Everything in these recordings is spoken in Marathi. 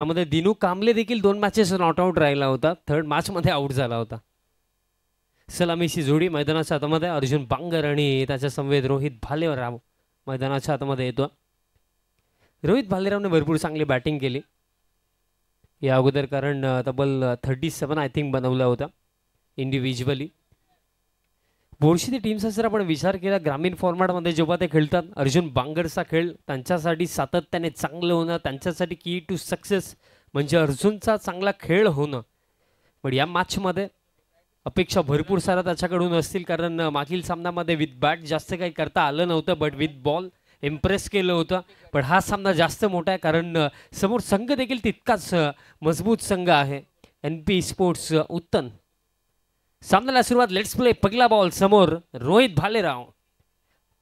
त्यामध्ये दिनू कांबले देखील 2 मॅचेस नॉट आउट राहिला होता. थर्ड मॅच मध्ये आउट झाला होता. सलामीची जोडी मैदानाच्या हातामध्ये अर्जुन बांगर आणि त्याच्या समवेत रोहित भालेराव मैदानाच्या हातामध्ये येतो. रोहित भालेरावने भरपूर चांगली बॅटिंग केली या अगोदर, कारण तब्बल 37 आय थिंक बनवला होता इंडिव्हिज्युअली. बोर्शीची टीमचा जर आपण विचार केला ग्रामीण फॉर्मॅटमध्ये जेव्हा ते खेळतात, अर्जुन बांगरचा खेळ त्यांच्यासाठी सातत्याने चांगलं होणं, त्यांच्यासाठी की टू सक्सेस म्हणजे अर्जुनचा चांगला खेळ होणं. पण या मॅचमध्ये अपेक्षा भरपूर सारा त्याच्याकडून असतील, कारण मागील सामन्यामध्ये विथ बॅट जास्त काही करता आलं नव्हतं, बट विथ बॉल इम्प्रेस केलं होतं. पण हा सामना जास्त मोठा आहे, कारण समोर संघ देखील तितकाच मजबूत संघ आहे, NP स्पोर्ट्स उत्तन. सामन्याला सुरुवात. Let's play. पहिला बॉल समोर रोहित भालेराव.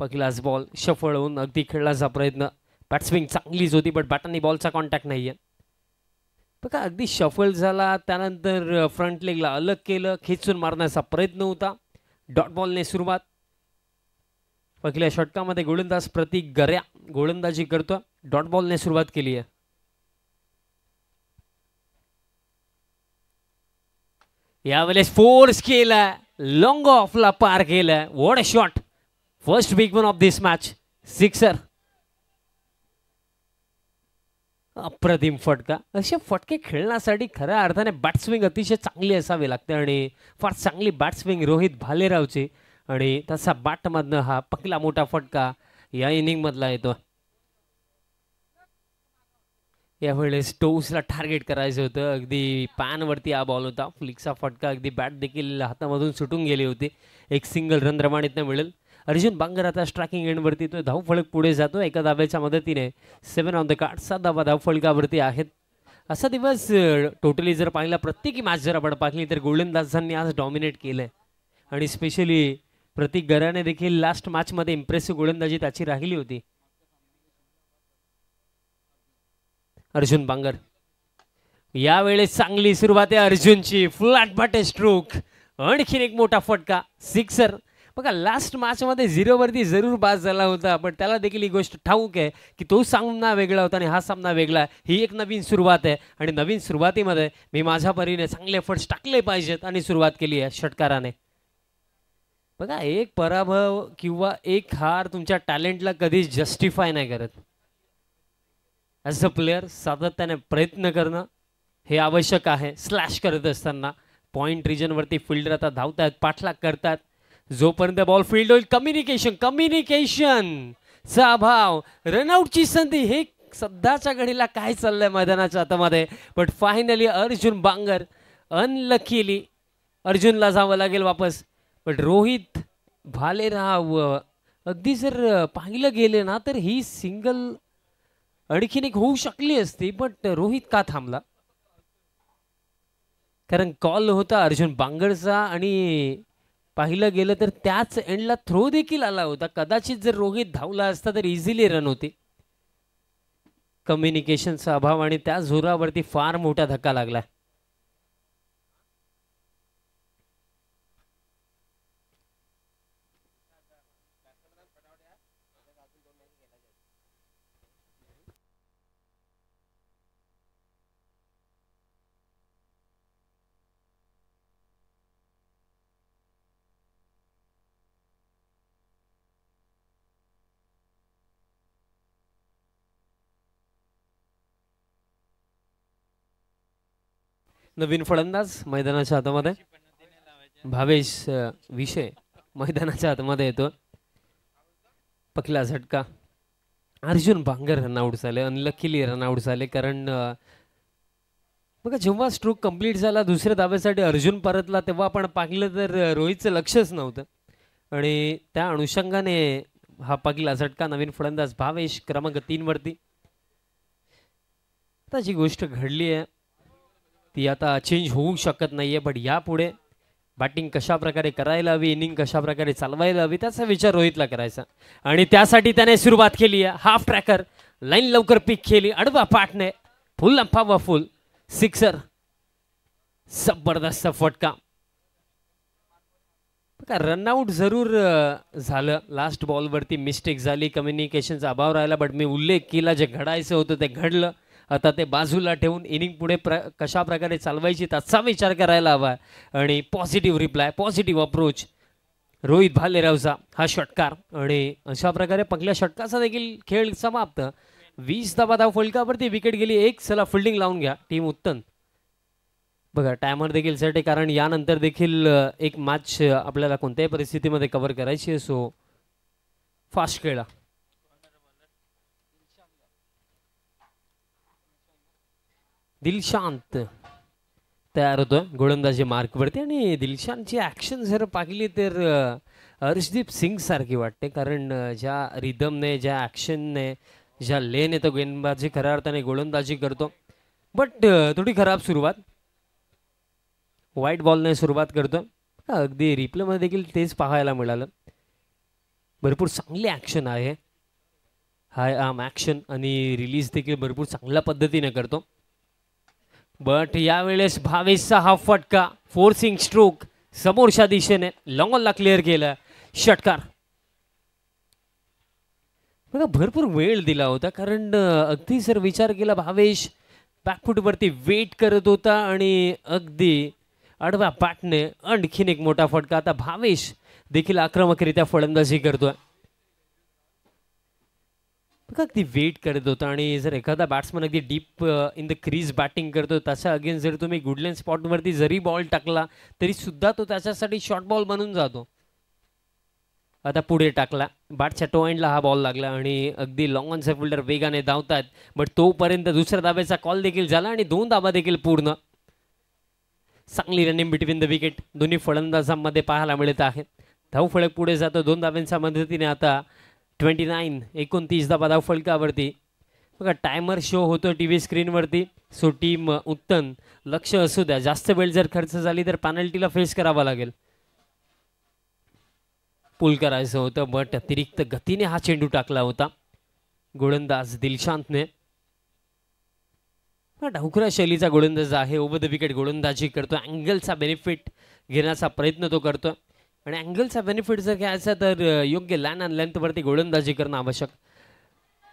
पहिलाच बॉल शफळ होऊन अगदी खेळण्याचा प्रयत्न. बॅट्सविंग चांगलीच होती, बट बॅटांनी बॉलचा कॉन्टॅक्ट नाहीये. बघा अगदी शफल झाला, त्यानंतर फ्रंट लेगला अलग केलं, खेचून मारण्याचा प्रयत्न होता. डॉट बॉलने सुरुवात. पहिल्या षटकामध्ये गोलंदाज प्रतीक गऱ्या गोलंदाजी करतो. डॉट बॉलने सुरुवात केली आहे. यावेळेस फोर्स केला, लॉंग ऑफला पार केला. What a shot. First big one of this match. Sixer. अप्रतिम फटका. असे फटके खेळण्यासाठी खऱ्या अर्थाने बॅट्सविंग अतिशय चांगली असावी लागते, आणि फार चांगली बॅट्सविंग रोहित भालेरावची, आणि तसा बॅटमधनं हा पहिला मोठा फटका या इनिंग मधला येतो. यावेळेस टोसला टार्गेट करायचं होतं, अगदी पॅनवरती हा बॉल होता. फ्लिकचा फटका, अगदी बॅट देखील हातामधून सुटून गेली होती. एक सिंगल रन रमाणीतनं मिळेल. अर्जुन बांगर आता स्ट्रायकिंग एंडवरती तो धावफलक पुढे जातो एका धाब्याच्या मदतीने. 7 ऑन द कार्ड. 7 धावा धावफलकावरती आहेत. असा दिवस टोटली जर पाहिला, प्रत्येकी मॅच जर आपण पाहिली तर गोलंदाजांनी आज डॉमिनेट केलंय, आणि स्पेशली प्रतीक गऱ्याने देखील लास्ट मॅच मध्ये इम्प्रेसिव्ह गोलंदाजी त्याची राहिली होती. अर्जुन बांगर. यावेळेस चांगली सुरुवात आहे अर्जुनची. Flat bat stroke. आणखीन एक मोठा फटका. सिक्सर. बघा लास्ट मॅच मध्ये 0 वरती जरूर बाद झाला होता, पण त्याला देखील ही गोष्ट ठाऊक आहे की तो सामना वेगळा होता आणि हा सामना वेगळा. ही एक नवीन सुरुवात आहे, आणि नवीन सुरुवातीमध्ये मी माझ्या परीने चांगले एफर्ट्स टाकले पाहिजेत, आणि सुरुवात केली आहे षटकाराने. बघा एक पराभव किंवा एक हार तुमच्या टॅलेंटला कधीच जस्टिफाय नाही करत. ॲज अ प्लेयर सातत्याने प्रयत्न करणं हे आवश्यक आहे. स्लॅश करत असताना पॉइंट रिजनवरती फिल्डर आता धावतात, पाठलाग करतात. जोपर्यंत बॉल फील्ड होईल, कम्युनिकेशनचा अभाव, रनआउटची संधी, हे सध्याच्या घडीला काय चाललंय मैदानाच्या हातामध्ये. But finally Arjun Bangar unluckily अर्जुनला जावं लागेल वापस. बट रोहित भालेराव अगदी जर पाहिलं गेले ना तर ही सिंगल आणखीन एक होऊ शकली असती, बट रोहित का थांबला? कारण कॉल होता अर्जुन बांगरचा, आणि पाहिलं गेलं तर त्याच एंडला थ्रो देखील आला होता. कदाचित जर रोहित धावला असता तर इझिली रन होती. कम्युनिकेशनचा अभाव आणि त्या जोरावरती फार मोठा धक्का लागला. नवीन फलंदाज मैदानाच्या हातामध्ये. भावेश विषय मैदानाच्या हातामध्ये येतो. पहिला झटका. अर्जुन बांगर रनआउट झाले, अनलकीली रनआउट झाले, कारण बघा जेव्हा स्ट्रोक कंप्लीट झाला दुसऱ्या धाब्यासाठी अर्जुन परतला तेव्हा आपण पाहिलं तर रोहितचं लक्षच नव्हतं, आणि त्या अनुषंगाने हा पहिला झटका. नवीन फलंदाज भावेश क्रमांक 3 वरती. आता जी गोष्ट घडली आहे ती आता चेंज होऊ शकत नाहीये, बट यापुढे बॅटिंग कशा प्रकारे करायला हवी, इनिंग कशा प्रकारे चालवायला हवी, त्याचा विचार रोहितला करायचा, आणि त्यासाठी त्याने सुरुवात केली आहे. हाफ ट्रॅकर लाईन लवकर पिक केली, आडवा पाठने फुल लंफावा फुल सिक्सर. जबरदस्त फटका. बघा रनआउट जरूर झालं, लास्ट बॉलवरती मिस्टेक झाली, कम्युनिकेशनचा अभाव राहिला, बट मी उल्लेख केला जे घडायचं होतं ते घडलं. आता ते बाजूला ठेवून इनिंग पुढे कशा प्रकारे चालवायची त्याचा विचार करायला हवा आणि positive reply, positive approach Rohit भालेरावचा हा षटकार आणि अशा प्रकारे पहिल्या षटकाचा देखील खेळ समाप्त. 20 धावा धाव फलकावरती विकेट गेली एक. चला फिल्डिंग लावून घ्या टीम उत्तम. बघा टायमर देखील सेट आहे कारण यानंतर देखील एक मॅच आपल्याला कोणत्याही परिस्थितीमध्ये कव्हर करायची आहे. सो फास्ट खेळा. दिलशांत तयार होतोय गोलंदाजी मार्कवरती आणि दिलशांतची ॲक्शन जर पाहिली तर हर्षदीप सिंग सारखी वाटते कारण ज्या रिदमने, ज्या ॲक्शनने, ज्या लेने तो गेंदबाजी खऱ्या अर्थाने गोलंदाजी करतो. बट थोडी खराब सुरुवात, व्हाईट बॉलने सुरुवात करतो. अगदी रिप्लेमध्ये देखील तेच पाहायला मिळालं. भरपूर चांगली ॲक्शन आहे, हाय आर्म ॲक्शन आणि रिलीज देखील भरपूर चांगल्या पद्धतीने करतो. बट यावेळेस भावेशचा हा फटका फोर्सिंग स्ट्रोक समोरच्या दिशेने लॉंगॉनला क्लिअर केला. षटकार. बघा भरपूर वेळ दिला होता कारण अगदी जर विचार केला भावेश बॅकफुटवरती वेट करत होता आणि अगदी आडव्या बॅटने आणखीन एक मोठा फटका. आता भावेश देखील आक्रमकरित्या फलंदाजी करतोय. अगदी वेट करत होता आणि जर एखादा बॅट्समन अगदी deep in the crease batting करतो त्याच्या अगेन्स्ट जर तुम्ही गुडलेन स्पॉटवरती जरी बॉल टाकला तरी सुद्धा तो त्याच्यासाठी शॉर्ट बॉल बनून जातो. आता पुढे टाकला, बॅटच्या टो एंडला हा बॉल लागला आणि अगदी लॉंग ऑनचे फिल्डर वेगाने धावतात. बट तोपर्यंत दुसऱ्या धाब्याचा कॉल देखील झाला आणि 2 धाबा देखील पूर्ण. चांगली रनिंग बिटवीन द विकेट दोन्ही फलंदाजांमध्ये पाहायला मिळत आहे. धावफलक पुढे जातो 2 धाब्यांच्या मदतीने. आता 29 धाबा धाव फलकावरती. बघा टायमर शो होतो टी व्ही स्क्रीनवरती. सो टीम उत्तम लक्ष असू द्या. जास्त वेळ जर खर्च झाली तर पॅनल्टीला फेस करावा लागेल. पुल करायचं होतं बट अतिरिक्त गतीने हा चेंडू टाकला होता गोलंदाज दिलशांतने. ढवकुरा शैलीचा गोलंदाज आहे. ओव्हर द विकेट गोलंदाजी करतो. अँगलचा बेनिफिट घेण्याचा प्रयत्न तो करतो आणि अँगलचा बेनिफिट जर घ्यायचा तर योग्य लॅन अँड लेंथवरती गोलंदाजी करणं आवश्यक.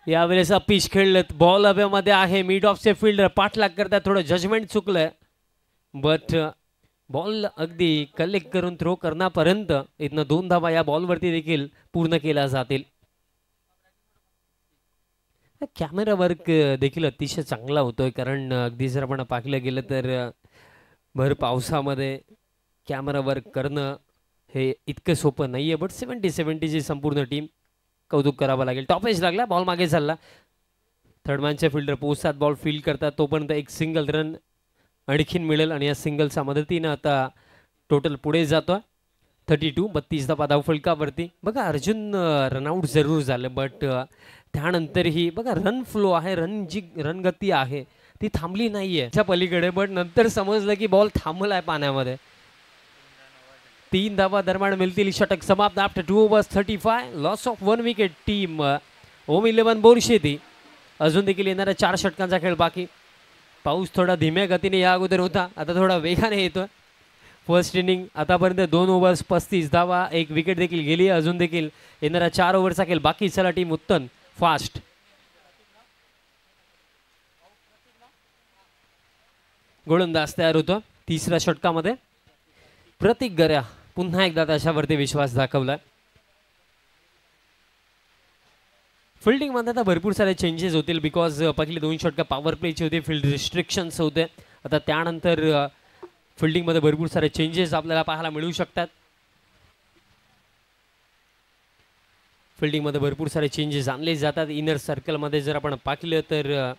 यावेळेस पिच खेळलं, बॉल हवेमध्ये आहे. मिड ऑफचे फिल्डर पाठलाग करतात. थोडं जजमेंट चुकलंय बट बॉल अगदी कलेक्ट करून थ्रो करण्यापर्यंत इथनं 2 धावा या बॉलवरती देखील पूर्ण केल्या जातील. कॅमेरा वर्क देखील अतिशय चांगला होतोय कारण अगदी जर आपण पाहिलं गेलं तर भर पावसामध्ये कॅमेरा वर्क करणं हे इतकं सोपं नाही आहे. बट 70-70ची संपूर्ण टीम कौतुक करावं लागेल. टॉप एज लागला, बॉल मागे चालला. थर्ड मॅनचे फिल्डर पोहोचतात, बॉल फील्ड करतात. तोपर्यंत एक सिंगल रन आणखीन मिळेल आणि या सिंगलच्या मदतीनं आता टोटल पुढे जातो 32 धावा धाव फलकावरती. बघा अर्जुन रनआउट जरूर झालं बट त्यानंतरही बघा रन फ्लो आहे, रन गती आहे ती थांबली नाहीये त्या पलीकडे. बट नंतर समजलं की बॉल थांबलाय पाण्यामध्ये. 3 धावा दरम्यान मिळतील. षटक समाप्त after 2 overs 35. Loss of 1 wicket team Om 11 Borsheti. अजून देखील येणाऱ्या 4 षटकांचा खेळ बाकी. पाऊस थोडा धीम्या गतीने या अगोदर होता, आता थोडा वेगाने येतोय. फर्स्ट इनिंग आतापर्यंत 2 overs 35 धावा, 1 विकेट देखील गेली. अजून देखील येणाऱ्या 4 ओव्हरचा खेळ बाकी. चला टीम उत्तम फास्ट. गोलंदाज तयार होतो 3ऱ्या षटकामध्ये. प्रतीक गऱ्या पुन्हा एकदा त्याच्यावरती विश्वास दाखवला. फिल्डिंग मध्ये आता भरपूर सारे चेंजेस होतील बिकॉज पहिले 2 षटकं पॉवर प्लेचे होते, फील्ड रिस्ट्रिक्शन्स होते. आता त्यानंतर फिल्डिंग मध्ये भरपूर सारे चेंजेस आपल्याला पाहायला मिळू शकतात. फिल्डिंग मध्ये भरपूर सारे चेंजेस आणले जातात. इनर सर्कल मध्ये जर आपण पाहिलं तर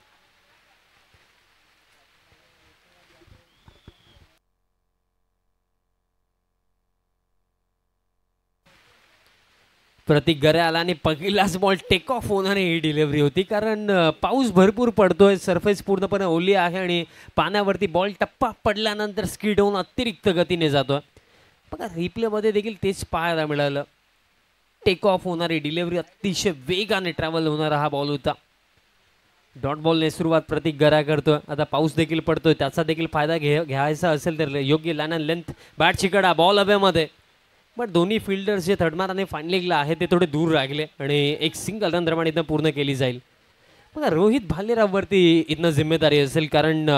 प्रतीक गऱ्या आला आणि पहिलाच बॉल टेक ऑफ होणारी ही डिलिव्हरी होती कारण पाऊस भरपूर पडतोय, सरफेस पूर्णपणे ओली आहे आणि पाण्यावरती बॉल टप्पा पडल्यानंतर स्किड होऊन अतिरिक्त गतीने जातोय. बघा रिप्लेमध्ये देखील तेच पाहायला मिळालं. टेक ऑफ होणारी डिलिव्हरी, अतिशय वेगाने ट्रॅव्हल होणारा हा बॉल होता. डॉट बॉलने सुरुवात प्रतीक गऱ्या करतोय. आता पाऊस देखील पडतोय, त्याचा देखील फायदा घ्यायचा असेल तर योग्य लॅन अँड लेंथ बॅटची कडा बॉल हवेमध्ये. बट दोन्ही फिल्डर्स जे थर्ड मॅन आणि फायनलिंगला आहे ते थोडे दूर राहिले आणि एक सिंगल रन दरम्यान इथं पूर्ण केली जाईल. बघा रोहित भालेराववरती इथनं जिम्मेदारी असेल, कारण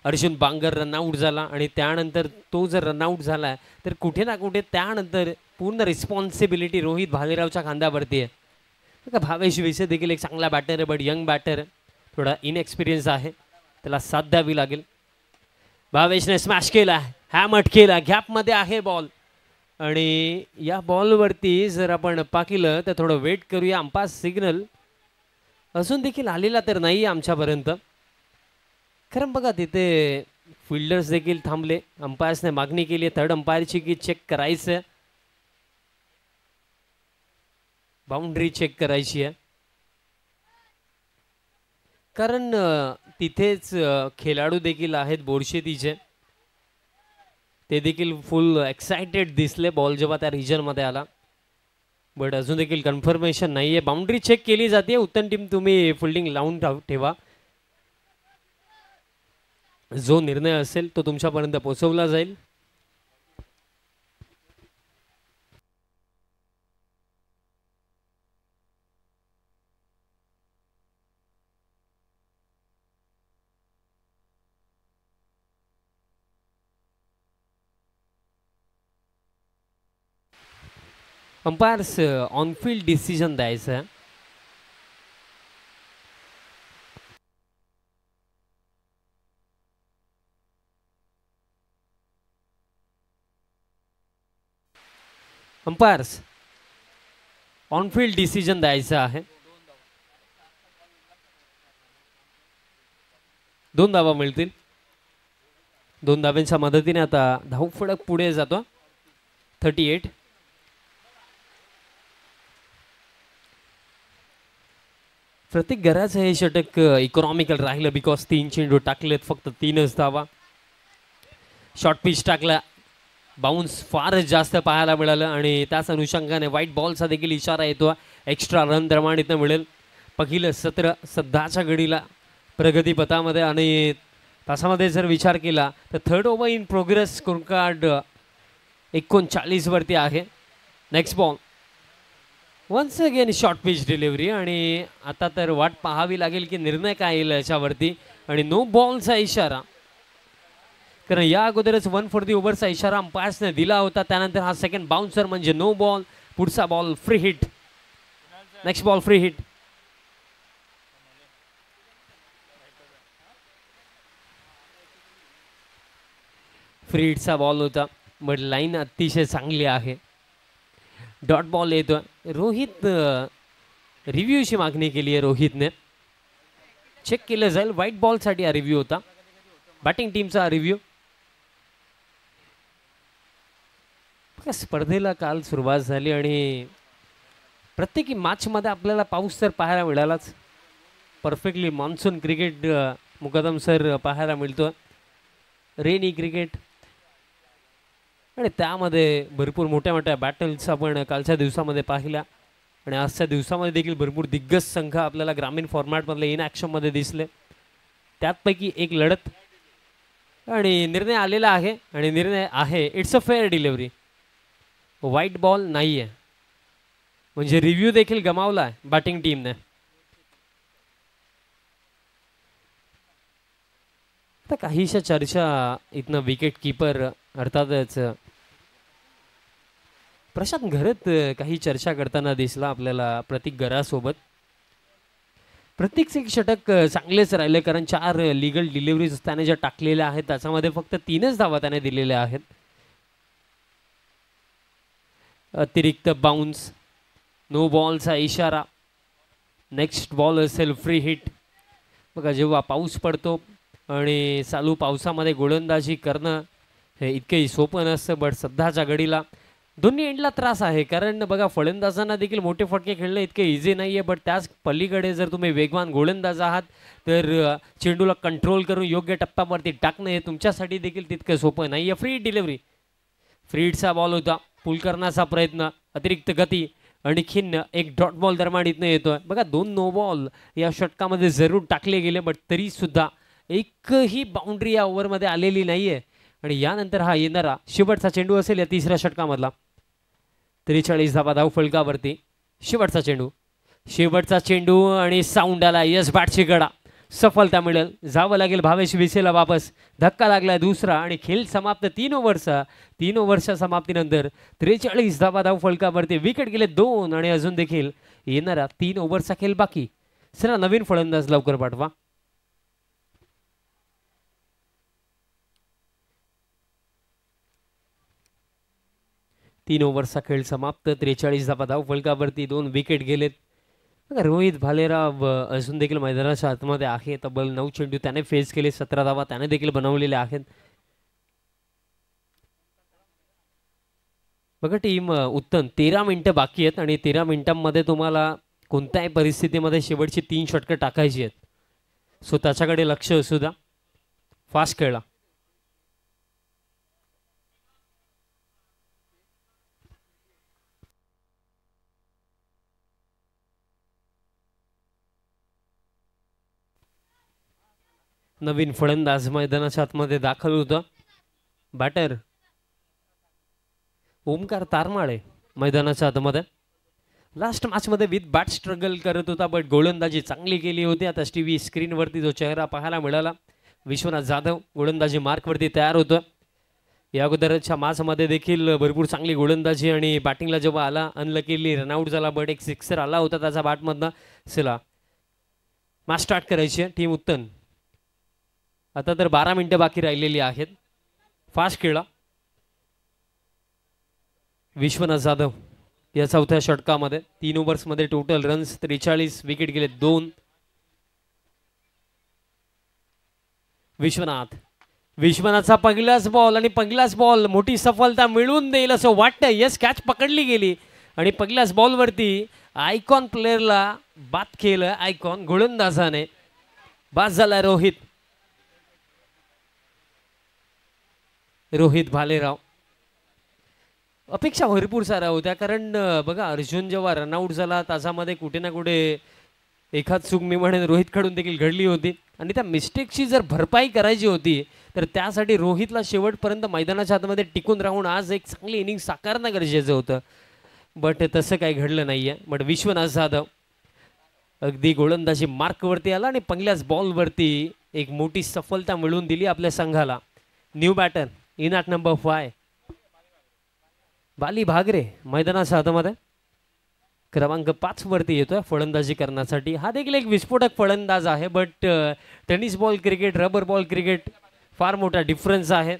अर्जुन बांगर रनआउट झाला आणि त्यानंतर तो जर रनआउट झाला तर कुठे ना कुठे त्यानंतर पूर्ण रिस्पॉन्सिबिलिटी रोहित भालेरावच्या खांद्यावरती आहे. बघा भावेश विसे देखील एक चांगला बॅटर आहे, बट यंग बॅटर थोडा इनएक्सपिरियन्स आहे, त्याला साथ द्यावी लागेल. भावेशने स्मॅश केला, हॅमट केला, गॅपमध्ये आहे बॉल आणि या बॉलवरती जर आपण पाहिलं तर थोडं वेट करूया. अंपायर सिग्नल अजून देखील आलेला तर नाही आमच्यापर्यंत, कारण बघा तिथे फिल्डर्स देखील थांबले. अंपायर्सने मागणी केली आहे थर्ड अंपायरची की चेक करायचं, बाउंड्री चेक करायची आहे, कारण तिथेच खेळाडू देखील आहेत बोरशेतीचे, ते देखील फुल एक्साइटेड दिसले बॉल जेव्हा त्या रिजनमध्ये आला, बट अजून देखील कन्फर्मेशन नाही आहे. बाउंड्री चेक केली जाते. उत्तम टीम तुम्ही फिल्डिंग लावून ठेवा, जो निर्णय असेल तो तुमच्यापर्यंत पोहोचवला जाईल. अंपायर्स ऑन फील्ड डिसिजन द्यायचं आहे. अंपायर्स ऑन फील्ड डिसिजन द्यायचं आहे. 2 धावा मिळतील. 2 धाव्यांच्या मदतीने आता धावफलक पुढे जातो. 38. प्रत्येक घराचं हे षटक इकॉनॉमिकल राहिलं, बिकॉज 3 चेंडू टाकलेत, फक्त 3च धावा. शॉर्ट पिच टाकला, बाउन्स फारच जास्त पाहायला मिळालं आणि त्याच अनुषंगाने व्हाईट बॉलचा देखील इशारा येतो. एक्स्ट्रा रन प्रमाणित मिळेल. पहिलं सत्र सध्याच्या घडीला प्रगतीपथामध्ये आणि तासामध्ये जर विचार केला तर third over in progress score card 39 वरती आहे. Next ball once again short pitch delivery आणि आता तर वाट पाहावी लागेल की निर्णय काय येईल याच्यावरती. आणि नो बॉलचा इशारा, कारण या अगोदरच 1 फॉर दी ओव्हरचा इशारा अंपायर्सने दिला होता. त्यानंतर हा सेकंड बाउन्सर म्हणजे नो बॉल. पुढचा ball free hit. Next ball free hit. Free हिटचा बॉल होता, बट लाईन अतिशय चांगली आहे. डॉट बॉल येतो. रोहित रिव्ह्यूची मागणी केली आहे. रोहितने चेक केलं जाईल. व्हाईट बॉलसाठी हा रिव्ह्यू होता, बॅटिंग टीमचा रिव्ह्यू. स्पर्धेला काल सुरुवात झाली आणि प्रत्येकी मॅचमध्ये आपल्याला पाऊस तर पाहायला मिळालाच. परफेक्टली मान्सून क्रिकेट मुकदम सर पाहायला मिळतो, रेनी क्रिकेट, आणि त्यामध्ये भरपूर मोठ्या मोठ्या बॅटल्स आपण कालच्या दिवसामध्ये पाहिल्या. आणि आजच्या दिवसामध्ये देखील भरपूर दिग्गज संघ आपल्याला ग्रामीण फॉर्मॅटमधले इन ॲक्शनमध्ये दिसले. त्यापैकी एक लढत आणि निर्णय आलेला आहे. आणि निर्णय आहे it's a fair delivery. White ball नाही आहे, म्हणजे रिव्ह्यू देखील गमावला आहे बॅटिंग टीमने. आता काहीशा चर्चा इथनं विकेट कीपर अर्थातच प्रशांत घरत काही चर्चा करताना दिसला आपल्याला प्रतीक गरासोबत. प्रत्येक एक षटक चांगलेच राहिले, कारण 4 लिगल डिलिव्हरीज त्याने ज्या टाकलेल्या आहेत त्याच्यामध्ये फक्त 3च धावा त्याने दिलेल्या आहेत. अतिरिक्त बाउन्स, नो बॉलचा इशारा. नेक्स्ट बॉल असेल फ्री हिट. बघा जेव्हा पाऊस पडतो आणि चालू पावसामध्ये गोलंदाजी करणं हे इतकंही सोपं नसतं, बट सध्याच्या घडीला दोन्ही एंडला त्रास आहे. कारण बघा फलंदाजांना देखील मोठे फटके खेळणं इतकं इझी नाही आहे, बट त्याच पलीकडे जर तुम्ही वेगवान गोलंदाज आहात तर चेंडूला कंट्रोल करून योग्य टप्प्यावरती टाकणं हे तुमच्यासाठी देखील तितकं सोपं नाही आहे. Free delivery. फ्री हिटचा बॉल होता. पुल करण्याचा प्रयत्न, अतिरिक्त गती, आणखीन एक डॉट बॉल दरम्यान इथनं येतोय. बघा 2 नो बॉल या षटकामध्ये जरूर टाकले गेले, बट तरीसुद्धा एकही बाउंड्री या ओव्हरमध्ये आलेली नाही आहे. आणि यानंतर हा येणारा शेवटचा चेंडू असेल या 3ऱ्या षटकामधला. 43 धावा धाव फलकावरती. शेवटचा चेंडू शेवटचा चेंडू आणि साऊंड आला, यस बॅटची गडा, सफलता मिळेल, जावं लागेल भावेश विसेला वापस. धक्का लागला दुसरा आणि खेळ समाप्त 3 ओव्हरच्या समाप्तीनंतर 43 धावा धाव फलकावरती. विकेट गेले 2 आणि अजून देखील येणारा 3 ओव्हरचा खेळ बाकी. चला नवीन फलंदाज लवकर पाठवा. तीन ओव्हरचा खेळ समाप्त. 43 धावा धाव फलकावरती. 2 विकेट गेलेत. रोहित भालेराव अजून देखील मैदानाच्या आतमध्ये आहे. तब्बल 9 चेंडू त्याने फेस केले, 17 धावा त्याने देखील बनवलेल्या आहेत. बघा टीम उत्तम, 13 मिनिटं बाकी आहेत आणि 13 मिनिटांमध्ये तुम्हाला कोणत्याही परिस्थितीमध्ये शेवटची 3 षटकं टाकायची आहेत. सो त्याच्याकडे लक्ष असू द्या. फास्ट खेळा. नवीन फलंदाज मैदानाच्या आतमध्ये दाखल होता. बॅटर ओमकार तारमाळे मैदानाच्या आतमध्ये. लास्ट मॅचमध्ये विथ बॅट स्ट्रगल करत होता, बट गोलंदाजी चांगली केली होती. आता टीव्ही स्क्रीनवरती जो चेहरा पाहायला मिळाला, विश्वनाथ जाधव गोलंदाजी मार्कवरती तयार होतं. या अगोदरच्या मॅचमध्ये देखील भरपूर चांगली गोलंदाजी आणि बॅटिंगला जेव्हा आला अनलकीली रनआउट झाला, बट एक सिक्सर आला होता त्याचा बॅटमधनं. चला मॅच स्टार्ट करायची आहे. टीम उत्तम. आता तर 12 मिनिटं बाकी राहिलेली आहेत. फास्ट खेळा. विश्वनाथ जाधव या चौथ्या षटकामध्ये 3 ओव्हर्समध्ये टोटल रन्स 43, विकेट गेले 2. विश्वनाथचा पहिलाच बॉल आणि पहिलाच बॉल मोठी सफलता मिळवून देईल असं वाटतं. यस कॅच पकडली गेली आणि पहिल्याच बॉलवरती आयकॉन प्लेअरला बाद केलं. आयकॉन गोलंदाजाने. बाद झाला रोहित भालेराव. अपेक्षा भरपूर साऱ्या होत्या, कारण बघा अर्जुन जेव्हा रनआउट झाला त्याच्यामध्ये कुठे ना कुठे एखाद चूक मी म्हणेन रोहितकडून देखील घडली होती आणि त्या मिस्टेकची जर भरपाई करायची होती तर त्यासाठी रोहितला शेवटपर्यंत मैदानाच्या आतमध्ये टिकून राहून आज एक चांगली इनिंग साकारणं गरजेचं होतं. बट तसं काही घडलं नाही आहे. बट विश्वनाथ जाधव अगदी गोलंदाजी मार्कवरती आला आणि पहिल्याच बॉलवरती एक मोठी सफलता मिळवून दिली आपल्या संघाला. New batter in at number 5 Bali Bhagre मैदानाच्या हातामध्ये क्रमांक 5 वरती येतोय फलंदाजी करण्यासाठी. हा देखील एक विस्फोटक फलंदाज आहे, but tennis ball cricket rubber ball cricket फार मोठा डिफरन्स आहे.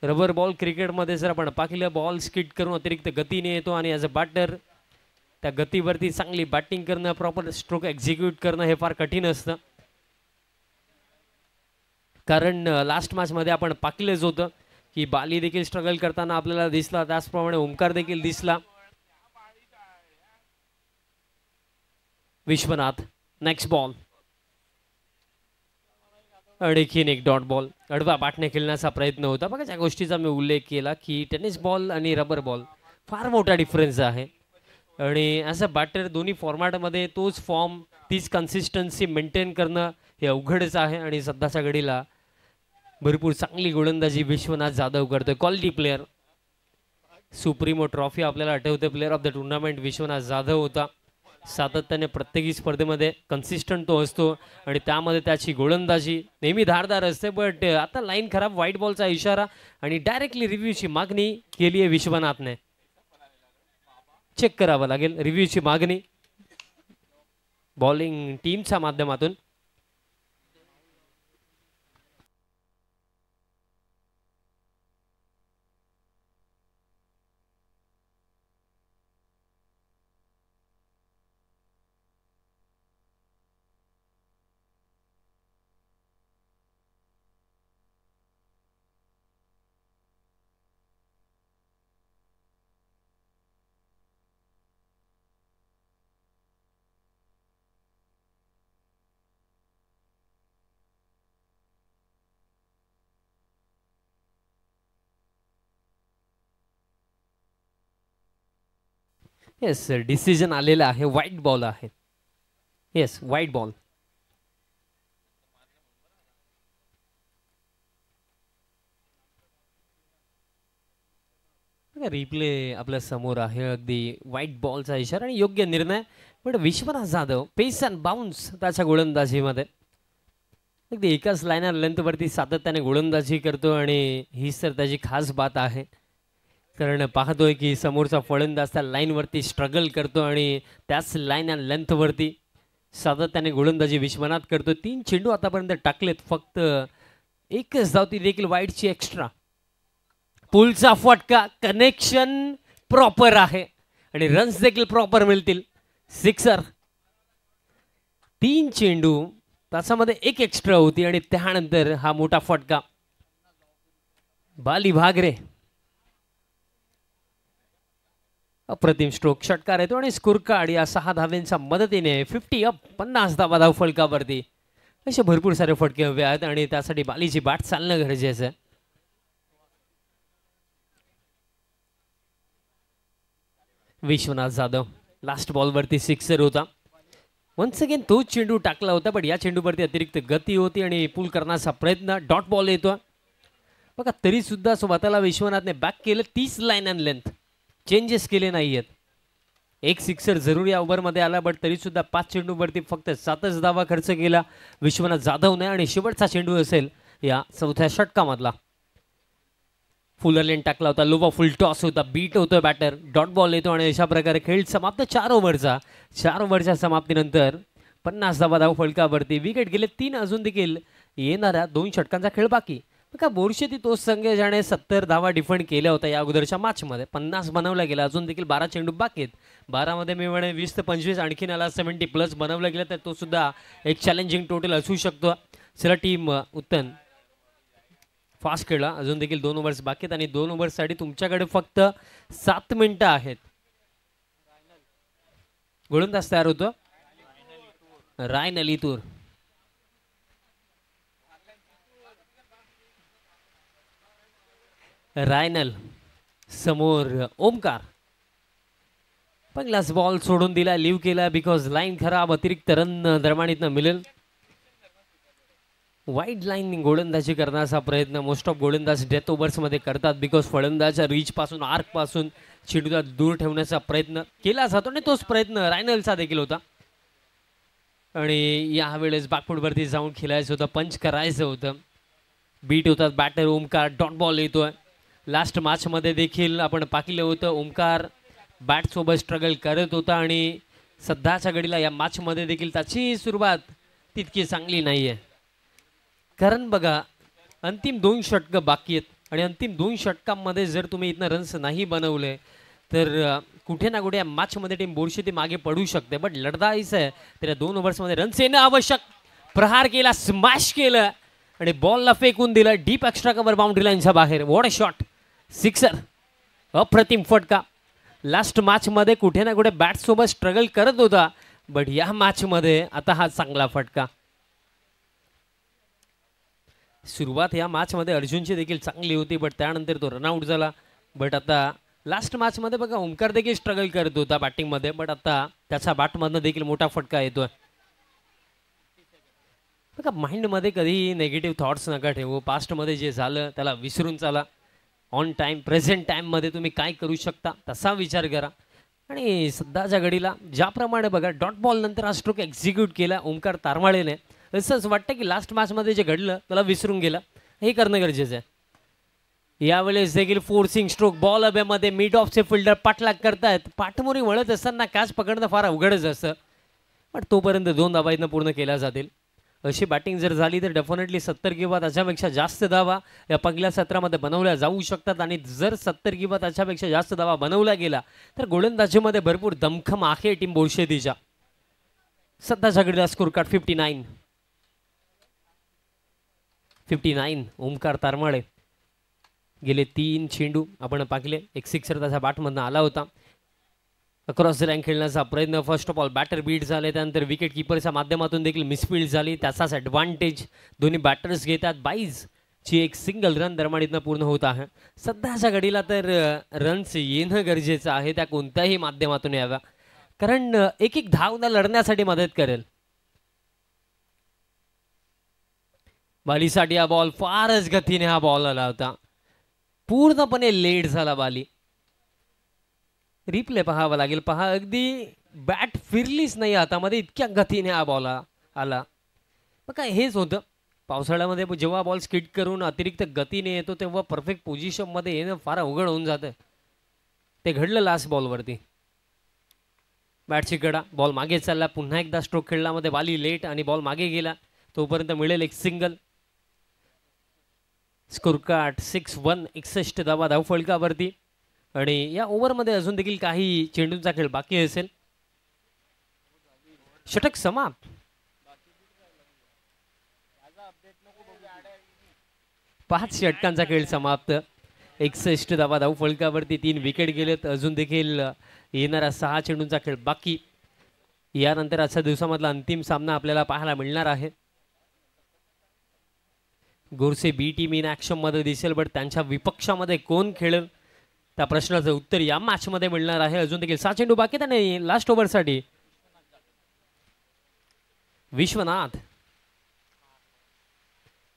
रबर बॉल क्रिकेटमध्ये जर आपण पाहिलं बॉल स्किट करून अतिरिक्त गतीने येतो आणि ॲज अ बॅटर त्या गतीवरती चांगली बॅटिंग करणं, प्रॉपर स्ट्रोक एक्झिक्यूट करणं हे फार कठीण असतं. कारण लास्ट मॅचमध्ये आपण पाहिलंच होतं की बाली देखील स्ट्रगल करताना आपल्याला दिसला, त्याचप्रमाणे ओमकार देखील दिसला. Vishwanath next ball. आणखीन एक डॉट बॉल. अडवा बॅटने खेळण्याचा प्रयत्न होता. बघा ज्या गोष्टीचा मी उल्लेख केला की टेनिस बॉल आणि रबर बॉल फार मोठा डिफरन्स आहे आणि ॲज अ बॅटर दोन्ही फॉर्मॅटमध्ये तोच फॉर्म तीच कन्सिस्टन्सी मेंटेन करणं हे अवघडच आहे आणि सध्याच्या घडीला भरपूर चांगली गोलंदाजी विश्वनाथ जाधव करतोय. Quality player. सुप्रीमो ट्रॉफी आपल्याला आठवते, player of the tournament Vishwanath Jadhav होता. सातत्याने प्रत्येकी स्पर्धेमध्ये कन्सिस्टंट तो असतो आणि त्यामध्ये त्याची गोलंदाजी नेहमी धारदार असते. बट आता लाईन खराब, व्हाईट बॉलचा इशारा आणि डायरेक्टली रिव्ह्यूची मागणी केली आहे विश्वनाथने. चेक करावं लागेल रिव्ह्यूची मागणी बॉलिंग टीमच्या माध्यमातून. येस डिसिजन आलेला आहे. व्हाईट बॉल आहे. Yes white ball. रिप्ले आपल्या समोर आहे. अगदी व्हाईट बॉलचा इशारा आणि योग्य निर्णय. पण विश्वनाथ जाधव पेस अँड बाउन्स त्याच्या गोलंदाजीमध्ये अगदी एकाच लाईनर लेंथवरती सातत्याने गोलंदाजी करतो आणि हीच तर त्याची खास बात आहे. कारण पाहतोय की समोरचा फलंदाज त्या लाईनवरती स्ट्रगल करतो आणि त्याच लाईन अँड लेंथवरती सातत्याने गोलंदाजी विश्वनाथ करतो. 3 चेंडू आतापर्यंत टाकलेत, फक्त एकच धाव ती देखील वाईडची एक्स्ट्रा. पुलचा फटका, कनेक्शन प्रॉपर आहे आणि रन्स देखील प्रॉपर मिळतील. सिक्सर. 3 चेंडू तासामध्ये एक एक्स्ट्रा होती आणि त्यानंतर हा मोठा फटका. बाली भागरे अप्रतिम स्ट्रोक, षटकार येतो आणि स्कोर कार्ड या 6 धावांच्या मदतीने 50 अप, 50 धावा धाव फलकावरती. असे भरपूर सारे फटके हवे आहेत आणि त्यासाठी बालीची बॅट चालणं गरजेचं आहे. विश्वनाथ जाधव लास्ट बॉलवरती सिक्सर होता. वन्स अगेन तोच चेंडू टाकला होता, पण या चेंडूवरती अतिरिक्त गती होती आणि पूल करण्याचा प्रयत्न. डॉट बॉल येतो बघा, तरी सुद्धा स्वतःला विश्वनाथने बॅक केलं. 30 लाईन अँड लेंथ, चेंजेस केले नाही आहेत. एक सिक्सर जरूर या ओव्हरमध्ये आला, बट तरी सुद्धा 5 चेंडूवरती फक्त 7च धावा खर्च केला विश्वनाथ जाधवने आणि शेवटचा चेंडू असेल या चौथ्या षटकामधला. फुलर लेन टाकला होता, लोवा फुल टॉस होता, बीट होतोय बॅटर. डॉट बॉल येतो आणि अशा प्रकारे खेळ समाप्त. 4 ओव्हरच्या समाप्तीनंतर 50 धावा धाव फलकावरती. विकेट गेले 3, अजून देखील येणाऱ्या 2 षटकांचा खेळ बाकी. बघा, बोरशेती तोच संघ ज्याने 70 धावा डिफेंड केल्या होत्या या अगोदरच्या मॅचमध्ये. 50 बनवल्या गेल्या, अजून देखील 12 चेंडू बाकी आहेत. 12 मध्ये मी म्हणे 20 ते 25 आणखीन आला, 70+ बनवलं गेलं, तर तो सुद्धा एक चॅलेंजिंग टोटल असू शकतो. चला टीम उत्तम फास्ट खेळला. अजून देखील 2 ओव्हर्स बाकी आहेत आणि 2 ओव्हर्ससाठी तुमच्याकडे फक्त 7 मिनिटं आहेत. गोलंदाज तयार होतो रायन अली तूर. रायनल समोर ओमकार. पहिलाच बॉल सोडून दिला, लिव्ह केला बिकॉज लाईन खराब. अतिरिक्त रन दरम्यानीतनं मिळेल. वाईड लाईन गोलंदाजी करण्याचा प्रयत्न मोस्ट ऑफ गोलंदाज डेथ ओव्हर्समध्ये करतात, बिकॉज फलंदाजच्या रीच पासून, आर्क पासून चेंडूला दूर ठेवण्याचा प्रयत्न केला जातो आणि तोच प्रयत्न रायनलचा देखील होता. आणि यावेळेस बॅकफूटवरती जाऊन खेळायचं होतं, पंच करायचं होतं. बीट होतात बॅटर ओमकार. डॉट बॉल येतोय. लास्ट मॅचमध्ये देखील आपण पाहिलं होतं ओमकार बॅटसोबत स्ट्रगल करत होता आणि सध्याच्या घडीला या मॅचमध्ये देखील त्याची सुरुवात तितकी चांगली नाही आहे. कारण बघा, अंतिम 2 षटकं बाकी आहेत आणि अंतिम 2 षटकांमध्ये जर तुम्ही इथनं रन्स नाही बनवले तर कुठे ना कुठे या मॅचमध्ये टीम बोरशेती मागे पडू शकते. बट लढाईचं आहे, तर 2 ओव्हर्समध्ये रन्स येणं आवश्यक. प्रहार केला, स्मॅश केलं आणि बॉलला फेकून दिलं डीप एक्स्ट्रा कव्हर बाउंड्री लाईनच्या बाहेर. What a shot, sixer. अप्रतिम फटका. लास्ट मॅचमध्ये कुठे ना कुठे बॅटसोबत स्ट्रगल करत होता, बट या मॅचमध्ये आता हा चांगला फटका. सुरुवात या मॅचमध्ये अर्जुनची देखील चांगली होती, बट त्यानंतर तो रनआउट झाला. बट आता लास्ट मॅचमध्ये बघा ओमकार देखील स्ट्रगल करत होता बॅटिंगमध्ये, बट आता त्याच्या बॅटमधनं देखील मोठा फटका येतोय. बघा, माइंडमध्ये कधी नेगेटिव्ह थॉट्स नका ठेवू. पास्टमध्ये जे झालं त्याला विसरून चाला. ऑन टाइम, प्रेझेंट टाइममध्ये तुम्ही काय करू शकता तसा विचार करा. आणि सध्याच्या घडीला ज्याप्रमाणे बघा डॉट बॉल नंतर हा स्ट्रोक एक्झिक्यूट केला ओमकार तारमाळेने, असंच वाटतं की लास्ट मॅचमध्ये जे घडलं त्याला विसरून गेला. हे करणं गरजेचं आहे. यावेळेस देखील फोर्सिंग स्ट्रोक, बॉल अबेमध्ये मिड ऑफचे फिल्डर पाठलाग करतायत. पाठमोरी वळत असताना कॅच पकडणं फार अवघडच असतं, पण तोपर्यंत 2 धावा इथनं पूर्ण केल्या जातील. अशी बॅटिंग जर झाली तर डेफिनेटली 70 किंवा त्याच्यापेक्षा जास्त धावा या पहिल्या सत्रामध्ये बनवल्या जाऊ शकतात. आणि जर 70 किंवा त्याच्यापेक्षा जास्त धावा बनवल्या गेला तर गोलंदाजीमध्ये भरपूर दमखम आहे टीम बोरशेतीच्या. सध्याच्या घडीला स्कोर कार्ड 59. ओमकार तारमाळे गेले 3 चेंडू आपण पाहिले, एक सिक्सर त्याच्या बॅटमधनं आला होता. अक्रॉस द लाईन खेळण्याचा प्रयत्न. First of all batter beat झाले, त्यानंतर विकेट किपरच्या माध्यमातून देखील मिसफील्ड झाली, त्याचाच ॲडव्हान्टेज दोन्ही बॅटर्स घेतात. 22ची एक सिंगल रन दरम्यान पूर्ण होत आहे. सध्याच्या घडीला तर रन्स येणं गरजेचं आहे, त्या कोणत्याही माध्यमातून याव्या, कारण एक धावना लढण्यासाठी मदत करेल. बालीसाठी हा बॉल फारच गतीने हा बॉल आला होता, पूर्णपणे लेट झाला बाली. रिप्ले पाहावा लागेल. पहा, अगदी बॅट फिरलीच नाही हातामध्ये, इतक्या गतीने हा बॉल आला. मग काय हेच होतं पावसाळ्यामध्ये, जेव्हा बॉल स्किट करून अतिरिक्त गतीने येतो तेव्हा परफेक्ट पोझिशनमध्ये येणं फार अवघड होऊन जातं. ते घडलं लास्ट बॉलवरती. बॅटची कडा, बॉल मागे चालला, पुन्हा एकदा स्ट्रोक खेळण्यामध्ये बाली लेट आणि बॉल मागे गेला, तोपर्यंत मिळेल एक सिंगल. स्कोर कार्ड 6-1, 61 धावा धावफलकावरती. आणि या ओव्हरमध्ये अजून देखील काही चेंडूंचा खेळ बाकी असेल. षटक समाप्त. 5 षटकांचा खेळ समाप्त. 61 धावा धावफलकावरती, 3 विकेट गेलेत. अजून देखील येणारा 6 चेंडूंचा खेळ बाकी. यानंतर आजच्या दिवसामधला अंतिम सामना आपल्याला पाहायला मिळणार आहे. गोरसे बी टीम इन ऍक्शन मध्ये दिसेल, बट त्यांच्या विपक्षामध्ये कोण खेळेल त्या प्रश्नाचं उत्तर या मॅच मध्ये मिळणार आहे. अजून देखील 6 चेंडू बाकी नाही लास्ट ओव्हरसाठी.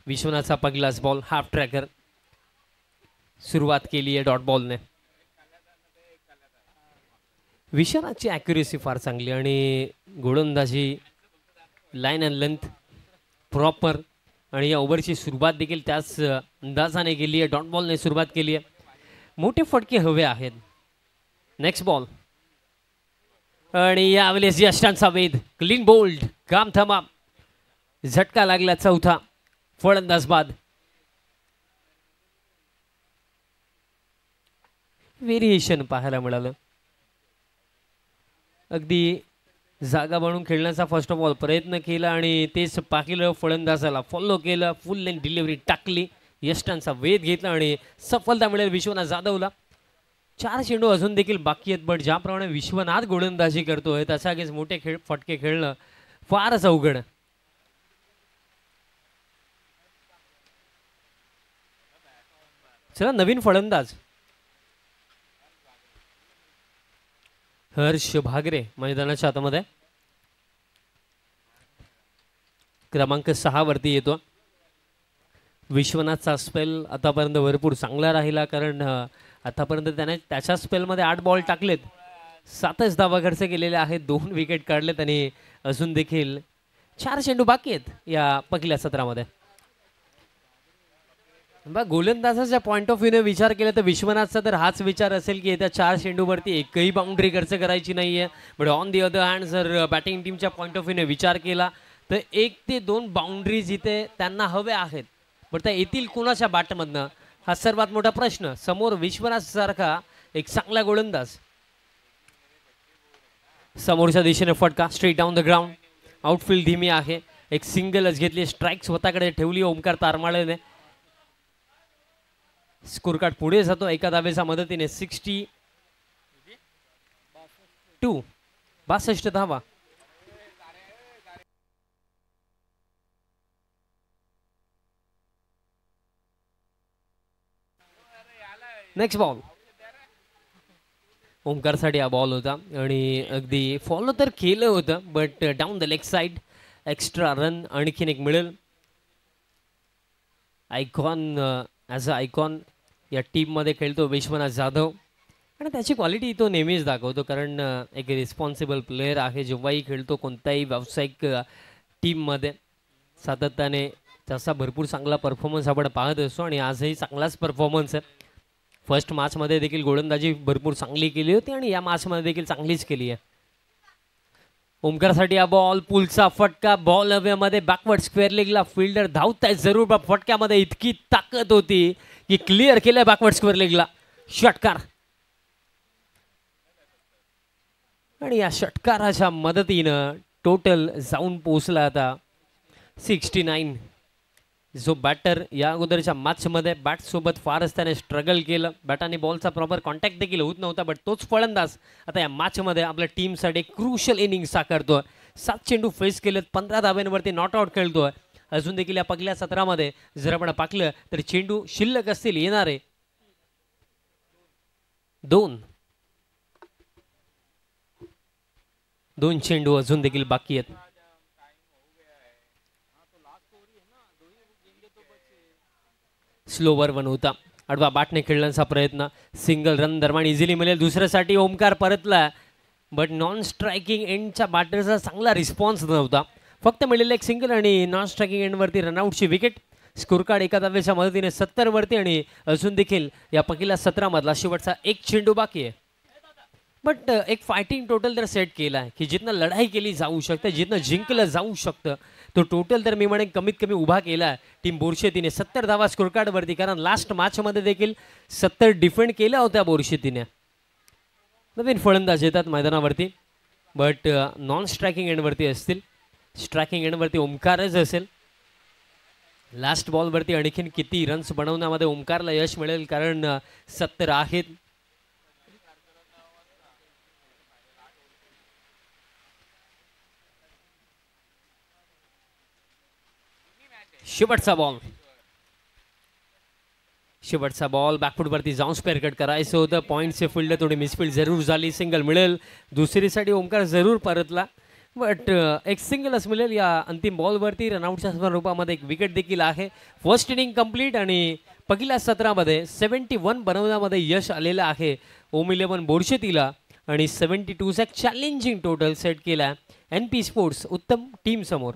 विश्वनाथचा पहिलाच बॉल, हाफ ट्रॅकर. सुरुवात केली आहे डॉट बॉलने. विश्वनाथची ॲक्युरेसी फार चांगली आणि गोलंदाजी लाईन अँड लेंथ प्रॉपर. आणि या ओव्हरची सुरुवात देखील त्याच अंदाजाने केली आहे. डॉट बॉलने सुरुवात केली आहे. मोठे फटके हवे आहेत. नेक्स्ट बॉल आणि यावेळेस यष्टांचा वेध, क्लीन बोल्ड, काम थमा. झटका लागला चौथा. फलंदाज बाद. व्हेरिएशन पाहायला मिळालं. अगदी जागा बनवून खेळण्याचा फर्स्ट ऑफ ऑल प्रयत्न केला आणि तेच पाहिलं. फलंदाजाला फॉलो केलं, फुल लेंथ डिलिव्हरी टाकली, यष्टांचा वेध घेतला आणि सफलता मिळेल विश्वनाथ जाधवला. 4 चेंडू अजून देखील बाकी आहेत, बट ज्याप्रमाणे विश्वनाथ गोलंदाजी करतोय त्याच्या अगेन्स्ट मोठे फटके खेळणं फारच अवघड. चला नवीन फलंदाज हर्ष भागरे मैदानाच्या आतमध्ये, क्रमांक 6 वरती येतो. विश्वनाथचा स्पेल आतापर्यंत भरपूर चांगला राहिला, कारण आतापर्यंत त्याने त्याच्या स्पेलमध्ये 8 बॉल टाकलेत, 7च धावा खर्च केलेले आहेत, 2 विकेट काढलेत आणि अजून देखील 4 चेंडू बाकी आहेत या पहिल्या सत्रामध्ये. गोलंदाजाच्या पॉईंट ऑफ व्ह्यूने विचार केला तर विश्वनाथचा तर हाच विचार असेल की येत्या 4 चेंडूवरती एकही बाउंड्री खर्च करायची नाहीये. But on the other hand जर बॅटिंग टीमच्या पॉईंट ऑफ व्ह्यूने विचार केला तर 1 ते 2 बाउंड्री जिथे त्यांना हवे आहेत, बट त्या येतील कोणाच्या बॅटमधनं हा सर्वात मोठा प्रश्न. समोर विश्वनाथ सारखा एक चांगला गोलंदाज. समोरच्या दिशेने फटका, straight down the ground. Outfield धीमी आहे. एक सिंगलच घेतली, स्ट्राईक स्वतःकडे ठेवली ओमकार तारमाळेने. स्कोर कार्ड पुढे जातो एका धावेच्या मदतीने. 62, 62 धावा. नेक्स्ट बॉल ओमकारसाठी हा बॉल होता आणि अगदी फॉलो तर केलं होतं, but down the leg side. Extra run आणखीन एक मिळेल. आयकॉन ॲज अ आयकॉन या टीममध्ये खेळतो विश्वनाथ जाधव आणि त्याची क्वालिटी तो नेहमीच दाखवतो, कारण एक रिस्पॉन्सिबल प्लेयर आहे. जेव्हाही खेळतो कोणत्याही व्यावसायिक टीममध्ये सातत्याने त्याचा भरपूर चांगला परफॉर्मन्स आपण पाहत असतो आणि आजही चांगलाच परफॉर्मन्स आहे. फर्स्ट मॅचमध्ये देखील गोलंदाजी भरपूर चांगली केली होती आणि या मॅचमध्ये देखील चांगलीच केली आहे. ओमकारसाठी हा बॉल, पुलचा फटका, बॉल हवेमध्ये बॅकवर्ड स्क्वेअर लेगला. फिल्डर धावताय जरूर, पण फटक्यामध्ये इतकी ताकद होती की क्लिअर केलं बॅकवर्ड स्क्वेअर लेगला. षटकार आणि या षटकाराच्या मदतीनं टोटल जाऊन पोहोचला आता 69. जो बॅटर या अगोदरच्या मॅचमध्ये बॅट सोबत फारच त्याने स्ट्रगल केलं. बॅटाने बॉलचा प्रॉपर कॉन्टॅक्ट देखील होत नव्हता, बट तोच फलंदाज आता या मॅचमध्ये आपल्या टीमसाठी क्रुशियल इनिंग साकारतोय. 7 चेंडू फेस केलेत, 15 धाब्यांवरती नॉट आउट खेळतोय. अजून देखील या पहिल्या सत्रामध्ये जर आपण पाहिलं तर चेंडू शिल्लक असतील येणारे 2 चेंडू अजून देखील बाकी आहेत. स्लोवर वन होता, आडवा बॅटने खेळण्याचा प्रयत्न. सिंगल रन दरम्यान इझिली मिळेल. दुसऱ्यासाठी ओमकार परतला, बट नॉन स्ट्रायकिंग एंडच्या बॅटरचा चांगला रिस्पॉन्स नव्हता. फक्त मिळेल एक सिंगल आणि नॉन स्ट्रायकिंग एंडवरती रनआउटची विकेट. स्कोर कार्ड एका धावेच्या मदतीने 70 वरती आणि अजून देखील या पहिल्या 17 मधला शेवटचा एक चेंडू बाकी आहे. बट एक फायटिंग टोटल तर सेट केला आहे की जिथनं लढाई केली जाऊ शकते, जिथनं जिंकलं जाऊ शकतं, तो टोटल तर मी म्हणेन कमीत कमी उभा केला आहे टीम बोरशेतीने 70 धावा स्कोर कार्डवरती. कारण लास्ट मॅचमध्ये देखील 70 डिफेंड केल्या होत्या बोरशेतीने. नवीन फलंदाज येतात मैदानावरती, बट नॉन स्ट्रायकिंग एंडवरती असतील. स्ट्रायकिंग एंडवरती ओमकारच असेल. लास्ट बॉलवरती आणखीन किती रन्स बनवण्यामध्ये ओमकारला यश मिळेल, कारण 70 आहेत. शेवटचा बॉल बॅकफुटवरती जाऊन स्क्वेअर कट करायचं होतं. पॉईंटचे फील्ड थोडी मिसफील्ड जरूर झाली. सिंगल मिळेल. दुसरीसाठी ओमकार जरूर परतला, बट एक सिंगलच मिळेल या अंतिम बॉलवरती. रनआउटच्या स्वरूपामध्ये एक विकेट देखील आहे. फर्स्ट इनिंग कंप्लीट आणि पहिल्या 17 मध्ये 71 बनवण्यामध्ये यश आलेलं आहे ओम 11 बोरशेतीला. आणि 72चा एक चॅलेंजिंग टोटल सेट केला NP स्पोर्ट्स उत्तम टीम समोर.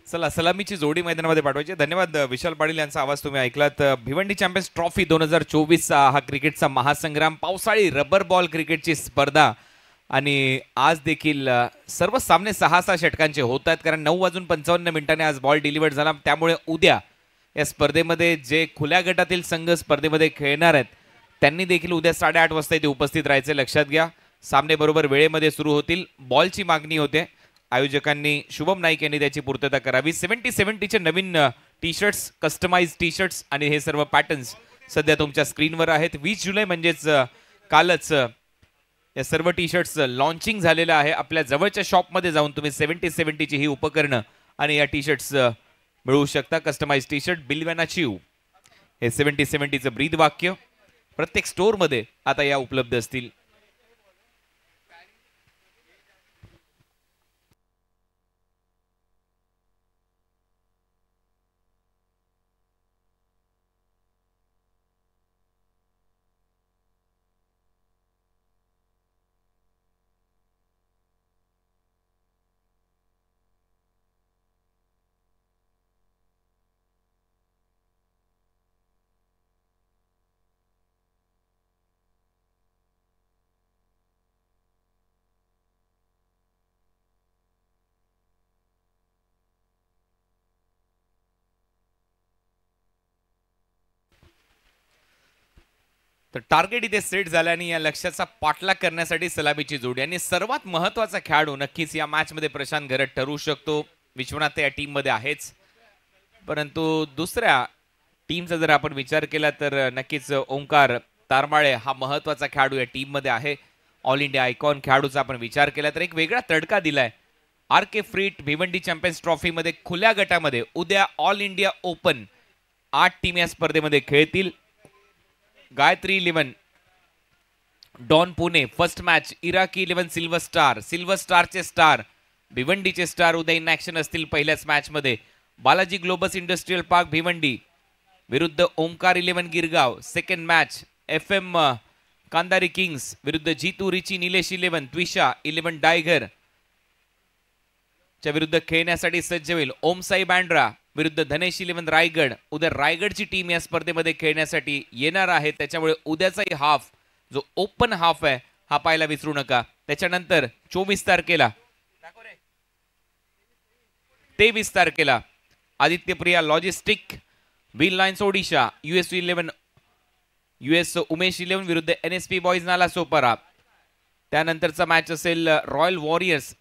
चला, सलामीची जोडी मैदानामध्ये पाठवायची. धन्यवाद विशाल पाटील यांचा आवाज तुम्ही ऐकलात. भिवंडी चॅम्पियन्स ट्रॉफी 2024 हा क्रिकेटचा महासंग्राम, पावसाळी रबर बॉल क्रिकेटची स्पर्धा. आणि आज देखील सर्व सामने 6-6 षटकांचे होत आहेत, कारण 9:55 आज बॉल डिलिव्हर्ड झाला. त्यामुळे उद्या या स्पर्धेमध्ये जे खुल्या गटातील संघ स्पर्धेमध्ये खेळणार आहेत त्यांनी देखील उद्या 8:30 वाजता इथे उपस्थित राहायचे. लक्षात घ्या, सामने बरोबर वेळेमध्ये सुरू होतील. बॉलची मागणी होते, आयोजकांनी शुभम नाईक यांनी त्याची पूर्तता करावी. 70-70चे नवीन T shirts, customise T shirts आणि हे सर्व पॅटर्न्स सध्या तुमच्या स्क्रीनवर आहेत. 20 जुलै म्हणजेच कालच या सर्व टी शर्ट्स लॉन्चिंग झालेलं आहे. आपल्या जवळच्या शॉपमध्ये जाऊन तुम्ही 70-70ची ही उपकरणं आणि या टी शर्ट्स मिळवू शकता. कस्टमाइज टी शर्ट बिलवेना चिव हे 70-70चं ब्रीद वाक्य प्रत्येक स्टोअरमध्ये आता या उपलब्ध असतील. तर टार्गेट इथे सेट झाल्याने या लक्ष्याचा पाठलाग करण्यासाठी सलामीची जोडी आणि सर्वात महत्वाचा खेळाडू नक्कीच या मॅच मध्ये प्रशांत घरत ठरू शकतो. विश्वनाथ या टीम मध्ये आहेच, परंतु दुसऱ्या टीमचा जर आपण विचार केला तर नक्कीच ओंकार तारमाळे हा महत्वाचा खेळाडू या टीम मध्ये आहे. ऑल इंडिया आयकॉन खेळाडूचा आपण विचार केला तर एक वेगळा तडका दिलाय. आर के फ्रीट भिवंडी चॅम्पियन्स ट्रॉफी मध्ये खुल्या गटामध्ये उद्या ऑल इंडिया ओपन 8 टीम या स्पर्धेमध्ये खेळतील. Gayatri 11 Don Pune first match, इराकी 11 सिल्वर स्टारचे स्टार भिवंडीचे स्टार उद्या इन ऍक्शन असतील पहिल्याच मॅच मध्ये. Balaji Globus industrial park Bhiwandi विरुद्ध Omkar 11 Girgaon. Second match FM Kandari kings विरुद्ध जीतू रिची निलेश 11 त्विषा 11 डायगर च्या विरुद्ध खेळण्यासाठी सज्ज होईल. ओमसाई बँड्रा विरुद्ध धनेश 11 रायगड. उद्या रायगडची टीम या स्पर्धेमध्ये खेळण्यासाठी येणार आहे, त्याच्यामुळे उद्याचाही हाफ जो ओपन हाफ आहे हा पाहायला विसरू नका. त्याच्यानंतर 24 तारखेला 23 तारखेला Adityapriya logistic wheel lines Odisha US Umesh 11 विरुद्ध NSP बॉईज नाला सोपारा. त्यानंतरचा मॅच असेल रॉयल वॉरियर्स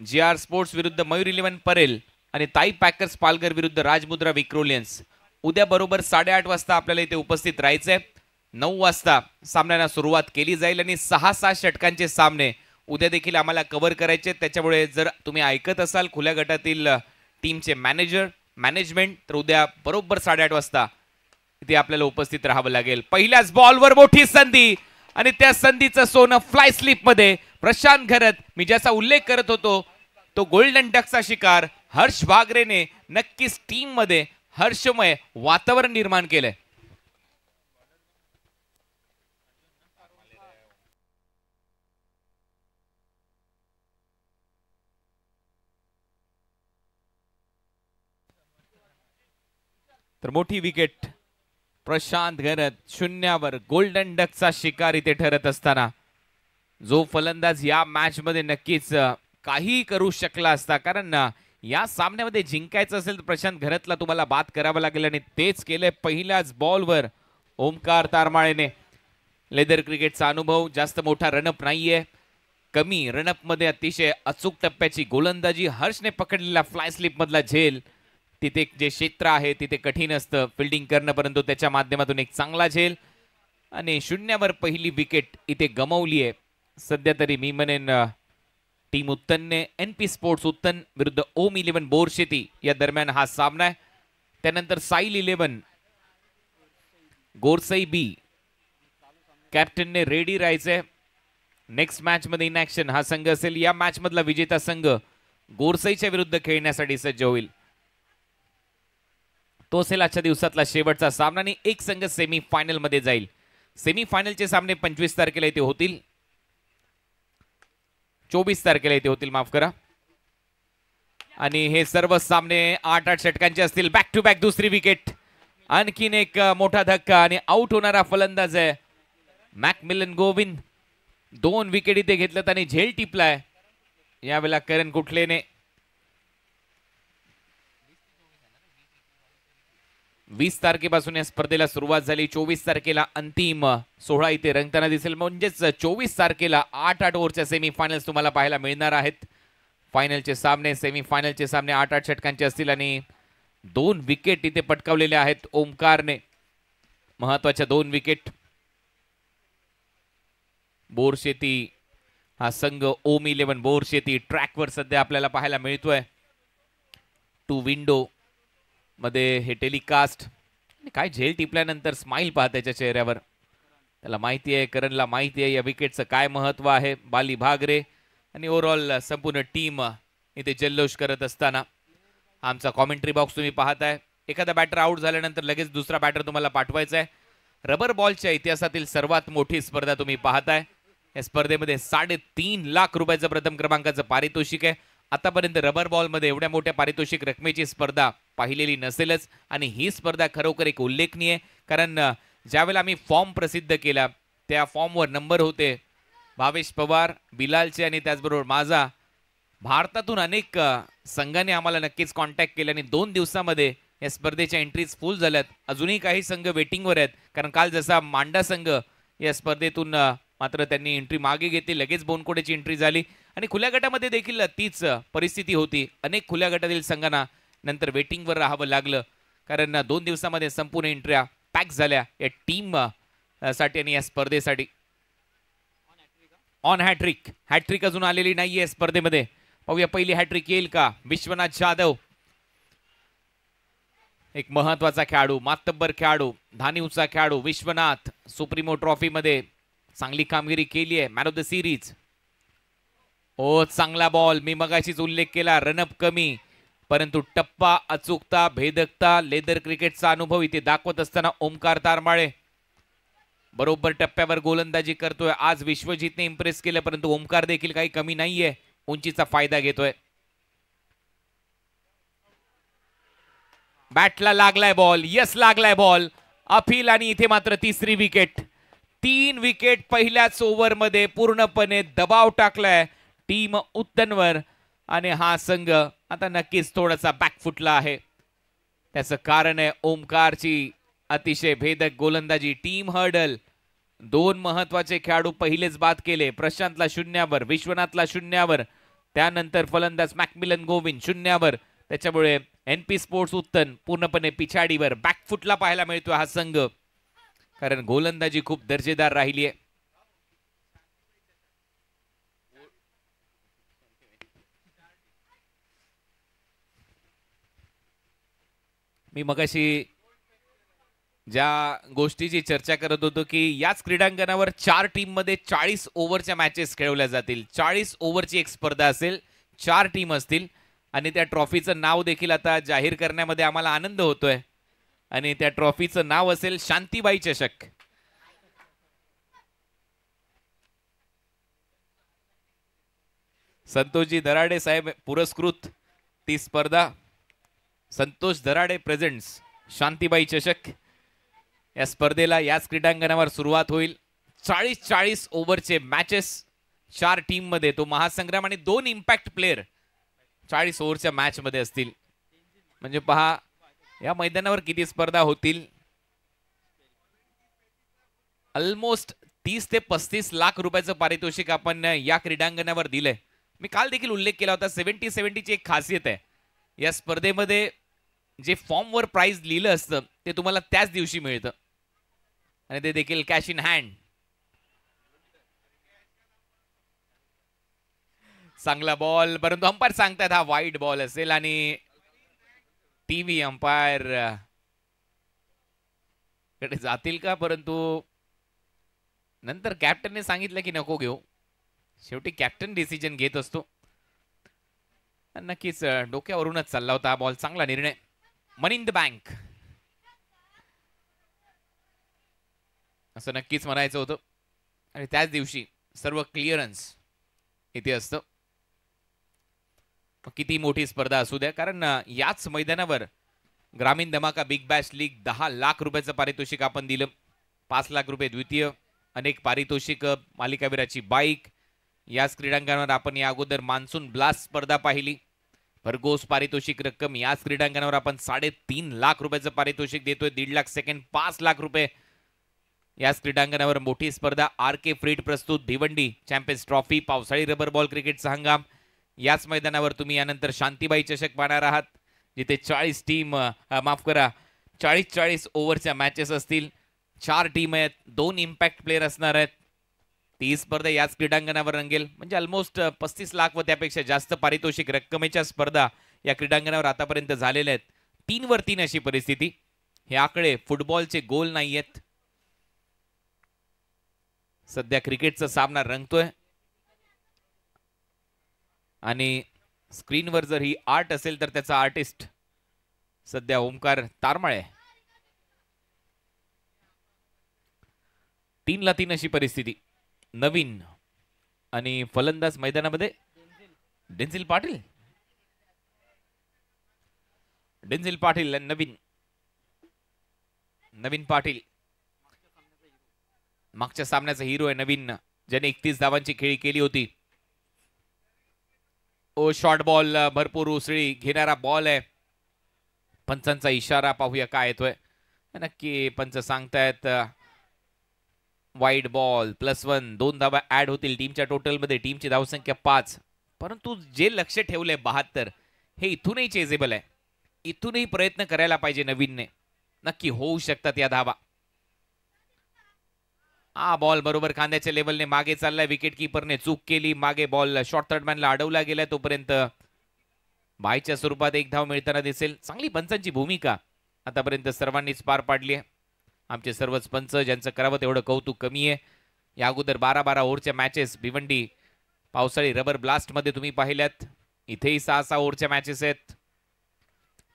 GR स्पोर्ट्स विरुद्ध मयूर 11 परेल आणि ताई पॅकर्स पालघर विरुद्ध राजमुद्रा विक्रोलियन्स. उद्या बरोबर 8:30 वाजता आपल्याला इथे उपस्थित राहायचंय. 9 वाजता सामन्यांना सुरुवात केली जाईल आणि 6-6 षटकांचे सामने उद्या देखील आम्हाला कव्हर करायचे. त्याच्यामुळे जर तुम्ही ऐकत असाल खुल्या गटातील टीमचे मॅनेजमेंट तर उद्या बरोबर 8:30 वाजता इथे आपल्याला उपस्थित राहावं लागेल. पहिल्याच बॉलवर मोठी संधी आणि त्या संधीचं सोनं फ्लाय स्लिप मध्ये प्रशांत घरत. मी ज्याचा उल्लेख करत होतो तो गोल्डन डकचा शिकार हर्ष भागरेने नक्कीच टीम मध्ये हर्षमय वातावरण निर्माण केलंय. तर मोठी विकेट प्रशांत घरत 0 गोल्डन डकचा शिकार इथे ठरत असताना जो फलंदाज या मॅच मध्ये नक्कीच काही करू शकला असता, कारण या सामन्यामध्ये जिंकायचं असेल तर प्रशांत घरतला तुम्हाला बाद करावं लागेल आणि तेच केलंय. पहिल्याच बॉलवर ओमकार तारमाळेने. लेदर क्रिकेटचा अनुभव, जास्त मोठा रनअप नाहीये, कमी रनअप मध्ये अतिशय अचूक टप्प्याची गोलंदाजी. हर्षने पकडलेला फ्लाय स्लिप मधला झेल, तिथे जे क्षेत्र आहे तिथे कठीण असतं फिल्डिंग करणं, परंतु त्याच्या माध्यमातून एक चांगला झेल आणि 0 पहिली विकेट इथे गमावली आहे. सध्या तरी मी म्हणेन टीम उत्तनने NP स्पोर्ट्स उत्तन विरुद्ध ओम 11 बोरशेती या दरम्यान हा सामना आहे. त्यानंतर साईल 11 गोरसई B कॅप्टनने रेडी राहायचंय. नेक्स्ट मॅच मध्ये इन ऍक्शन हा संघ असेल. या मॅच मधला विजेता संघ गोरसईच्या विरुद्ध खेळण्यासाठी सज्ज होईल. तो असेल आजच्या दिवसातला शेवटचा सामना आणि एक संघ सेमी फायनल मध्ये जाईल. सेमी फायनलचे सामने 25 तारखेला इथे होतील, 24 तारखेला इथे होतील, माफ करा. आणि हे सर्व सामने 8-8 षटकांचे असतील. बॅक टू बॅक दुसरी विकेट, आणखीन एक मोठा धक्का आणि आउट होणारा फलंदाज आहे मॅकमिलन गोविंद. 2 विकेट इथे घेतल्यात आणि झेल टिपलाय यावेळेला करण कुठलेने. 20 तारखेपासून या स्पर्धेला सुरुवात झाली. 24 तारखेला अंतिम सोहळा इथे रंगताना दिसेल. म्हणजेच 24 तारखेला 8-8 ओव्हरच्या सेमी फायनल्स तुम्हाला पाहायला मिळणार आहेत. फायनलचे सामने, सेमी फायनलचे सामने 8-8 षटकांचे असतील आणि 2 विकेट इथे पटकावलेल्या आहेत ओमकारने, महत्वाच्या 2 विकेट. बोरशेती हा संघ ओम 11 बोरशेती ट्रॅकवर सध्या आपल्याला पाहायला मिळतोय. टू विंडो मध्ये हे टेलिकास्ट. काय झेल टिपल्यानंतर स्माइल पहा त्याच्या चेहऱ्यावर. त्याला माहिती आहे, करणला माहिती आहे या विकेटचं काय महत्व आहे. बाली भागरे आणि ओव्हरऑल संपूर्ण टीम इथे जल्लोष करत असताना आमचा कॉमेंट्री बॉक्स तुम्ही पाहताय. एखादा बॅटर आउट झाल्यानंतर लगेच दुसरा बॅटर तुम्हाला पाठवायचा आहे. रबर बॉलच्या इतिहासातील सर्वात मोठी स्पर्धा तुम्ही पाहताय. या स्पर्धेमध्ये 3.5 लाख रुपयाचं प्रथम क्रमांकाचं पारितोषिक आहे. आतापर्यंत रबर बॉल मध्ये एवढ्या मोठ्या पारितोषिक रकमेची स्पर्धा पाहिलेली नसेलच आणि ही स्पर्धा खरोखर एक उल्लेखनीय आहे. कारण ज्यावेळेला आम्ही फॉर्म प्रसिद्ध केला त्या फॉर्मवर नंबर होते भावेश पवार, बिलालचे आणि त्याचबरोबर माझा. भारतातून अनेक संघाने आम्हाला नक्कीच कॉन्टॅक्ट केले आणि 2 दिवसामध्ये या स्पर्धेच्या एंट्रीज फुल झाल्यात. अजूनही काही संघ वेटिंगवर आहेत, कारण काल जसा मांडा संघ या स्पर्धेतून मात्र त्यांनी एंट्री मागे घेतली, लगेच बोनकोडेची एंट्री झाली आणि खुल्या गटामध्ये देखील तीच परिस्थिती होती. अनेक खुल्या गटातील संघांना नंतर वेटिंगवर राहावं लागलं, कारण 2 दिवसामध्ये संपूर्ण एंट्र्या पॅक झाल्या या टीम साठी आणि या स्पर्धेसाठी. ऑन हॅट्रिक, हॅट्रिक अजून आलेली नाहीये स्पर्धेमध्ये. पाहूया पहिली हॅट्रिक येईल का. विश्वनाथ जाधव एक महत्वाचा खेळाडू, मातब्बर खेळाडू, धानिवचा खेळाडू विश्वनाथ सुप्रीमो ट्रॉफी मध्ये चांगली कामगिरी केली आहे. Man of the series. ओ चांगला बॉल, मी मगाशीच उल्लेख केला, रनअप कमी परंतु टप्पा, अचूकता, भेदकता, लेदर क्रिकेटचा अनुभव इथे दाखवत असताना ओमकार तारमाळे बरोबर टप्प्यावर गोलंदाजी करतोय. आज विश्वजितने इम्प्रेस केलं परंतु ओमकार देखील काही कमी नाहीये, उंचीचा फायदा घेतोय. बॅटला लागलाय बॉल, यस लागलाय बॉल, अफिल आणि इथे मात्र तिसरी विकेट. 3 विकेट पहिल्याच ओव्हरमध्ये पूर्णपणे दबाव टाकलाय टीम उत्तनवर आणि हा संघ आता नक्कीच थोडासा बॅकफुटला आहे. त्याचं कारण आहे ओमकारची अतिशय भेदक गोलंदाजी. टीम हर्डल, 2 महत्वाचे खेळाडू पहिलेच बाद केले. प्रशांतला 0वर, विश्वनाथला 0वर, त्यानंतर फलंदाज मॅकमिलन गोविंद 0वर. त्याच्यामुळे NP स्पोर्ट्स उत्तन पूर्णपणे पिछाडीवर बॅकफुटला पाहायला मिळतोय हा संघ, कारण गोलंदाजी खूप दर्जेदार राहिली आहे. मी मगाशी ज्या गोष्टीची चर्चा करत होतो की याच क्रीडांगणावर 4 टीम मध्ये 40 ओव्हरच्या मॅचेस खेळवल्या जातील. 40 ओव्हरची एक स्पर्धा असेल, 4 टीम असतील आणि त्या ट्रॉफीचं नाव देखील आता जाहीर करण्यामध्ये आम्हाला आनंद होतोय आणि त्या ट्रॉफीचं नाव असेल शांतीबाई चषक. संतोषजी दराडे साहेब पुरस्कृत ती स्पर्धा. संतोष दराडे प्रेझेंट्स शांतीबाई चषक. या स्पर्धेला याच क्रीडांगणावर सुरुवात होईल. 40 ओव्हरचे मॅचेस 4 टीम मध्ये, तो महासंग्राम आणि 2 इम्पॅक्ट प्लेयर 40 ओव्हरच्या मॅच मध्ये असतील. म्हणजे पहा या मैदानावर किती स्पर्धा होतील. ऑलमोस्ट 30 ते 35 लाख रुपयाचं पारितोषिक आपण या क्रीडांगणावर दिलंय. मी काल देखील उल्लेख केला होता. 70-70 ची एक खासियत आहे या स्पर्धेमध्ये, जे फॉर्मवर प्राइस लिहिलं असतं ते तुम्हाला त्याच दिवशी मिळतं आणि ते देखील कॅश इन हँड. चांगला बॉल, परंतु अंपायर सांगतात हा वाईड बॉल असेल आणि टीव्ही अंपायर कडे जातील का, परंतु नंतर कॅप्टनने सांगितलं की नको घेऊ. शेवटी कॅप्टन डिसिजन घेत असतो. नक्कीच डोक्यावरूनच चालला होता हा बॉल. चांगला निर्णय. मनी इन द बँक असं नक्कीच म्हणायचं होतं आणि त्याच दिवशी सर्व क्लिअरन्स इथे असतं. किती मोठी स्पर्धा असू द्या, कारण याच मैदानावर ग्रामीण धमाका बिग बॅश लीग 10 लाख रुपयाचं पारितोषिक आपण दिलं. 5 लाख रुपये द्वितीय, अनेक पारितोषिक, मालिकावीराची बाईक. याच क्रीडांगणावर आपण या अगोदर मान्सून ब्लास्ट स्पर्धा पाहिली. भरघोस पारितोषिक रक्कम. याच क्रीडांगणावर आपण 3.5 लाख रुपयाचं पारितोषिक देतोय. 1.5 लाख सेकंड, 5 लाख रुपये. याच क्रीडांगणावर मोठी स्पर्धा RK फ्रीड प्रस्तुत भिवंडी चॅम्पियन्स ट्रॉफी पावसाळी रबर बॉल क्रिकेटचा हंगाम. याच मैदानावर तुम्ही यानंतर शांतीबाई चषक पाहणार आहात, जिथे 40 टीम माफ करा 40 ओव्हरच्या मॅचेस असतील. 4 टीम आहेत, 2 इम्पॅक्ट प्लेयर असणार आहेत. ती स्पर्धा याच क्रीडांगणावर रंगेल. म्हणजे ऑलमोस्ट 35 लाख व त्यापेक्षा जास्त पारितोषिक रक्कमेच्या स्पर्धा या क्रीडांगणावर आतापर्यंत झालेल्या आहेत. 3वर 3 अशी परिस्थिती. हे आकडे फुटबॉलचे गोल नाही आहेत. सध्या क्रिकेटचा सामना रंगतोय आणि स्क्रीनवर जर ही आर्ट असेल तर त्याचा आर्टिस्ट सध्या ओमकार तारमाळे. 3ला 3 अशी परिस्थिती. नवीन आणि फलंदाज मैदानामध्ये डेन्झिल पाटील. डेन्झिल पाटील आणि नवीन पाटील मागच्या सामन्याचा हिरो आहे. नवीन ज्याने 31 धावांची खेळी केली होती. ओ शॉर्ट बॉल, भरपूर उसळी घेणारा बॉल आहे. पंचांचा इशारा पाहूया काय येतोय. नक्की पंच सांगतायत वाईड बॉल +1, 2 धावा ऍड होतील टीमच्या टोटलमध्ये. टीमची धावसंख्या 5. परंतु जे लक्ष ठेवलंय 72 हे इथूनही चेजेबल आहे. इथूनही प्रयत्न करायला पाहिजे नवीनने. नक्की होऊ शकतात या धावा. हा बॉल बरोबर खांद्याच्या लेवलने मागे चाललाय. विकेट कीपरने चूक केली. मागे बॉल शॉर्ट थर्डमॅनला अडवला गेलाय. तोपर्यंत बायच्या स्वरूपात एक धाव मिळताना दिसेल. चांगली पंचांची भूमिका आतापर्यंत सर्वांनीच पार पाडली आहे. आमचे सर्वच पंच ज्यांचं करावं तेवढं कौतुक कमी आहे. या अगोदर 12-12 ओव्हरच्या मॅचेस भिवंडी पावसाळी रबर ब्लास्ट मध्ये तुम्ही पाहिल्यात. इथेही 6-6 ओव्हरच्या मॅचेस आहेत.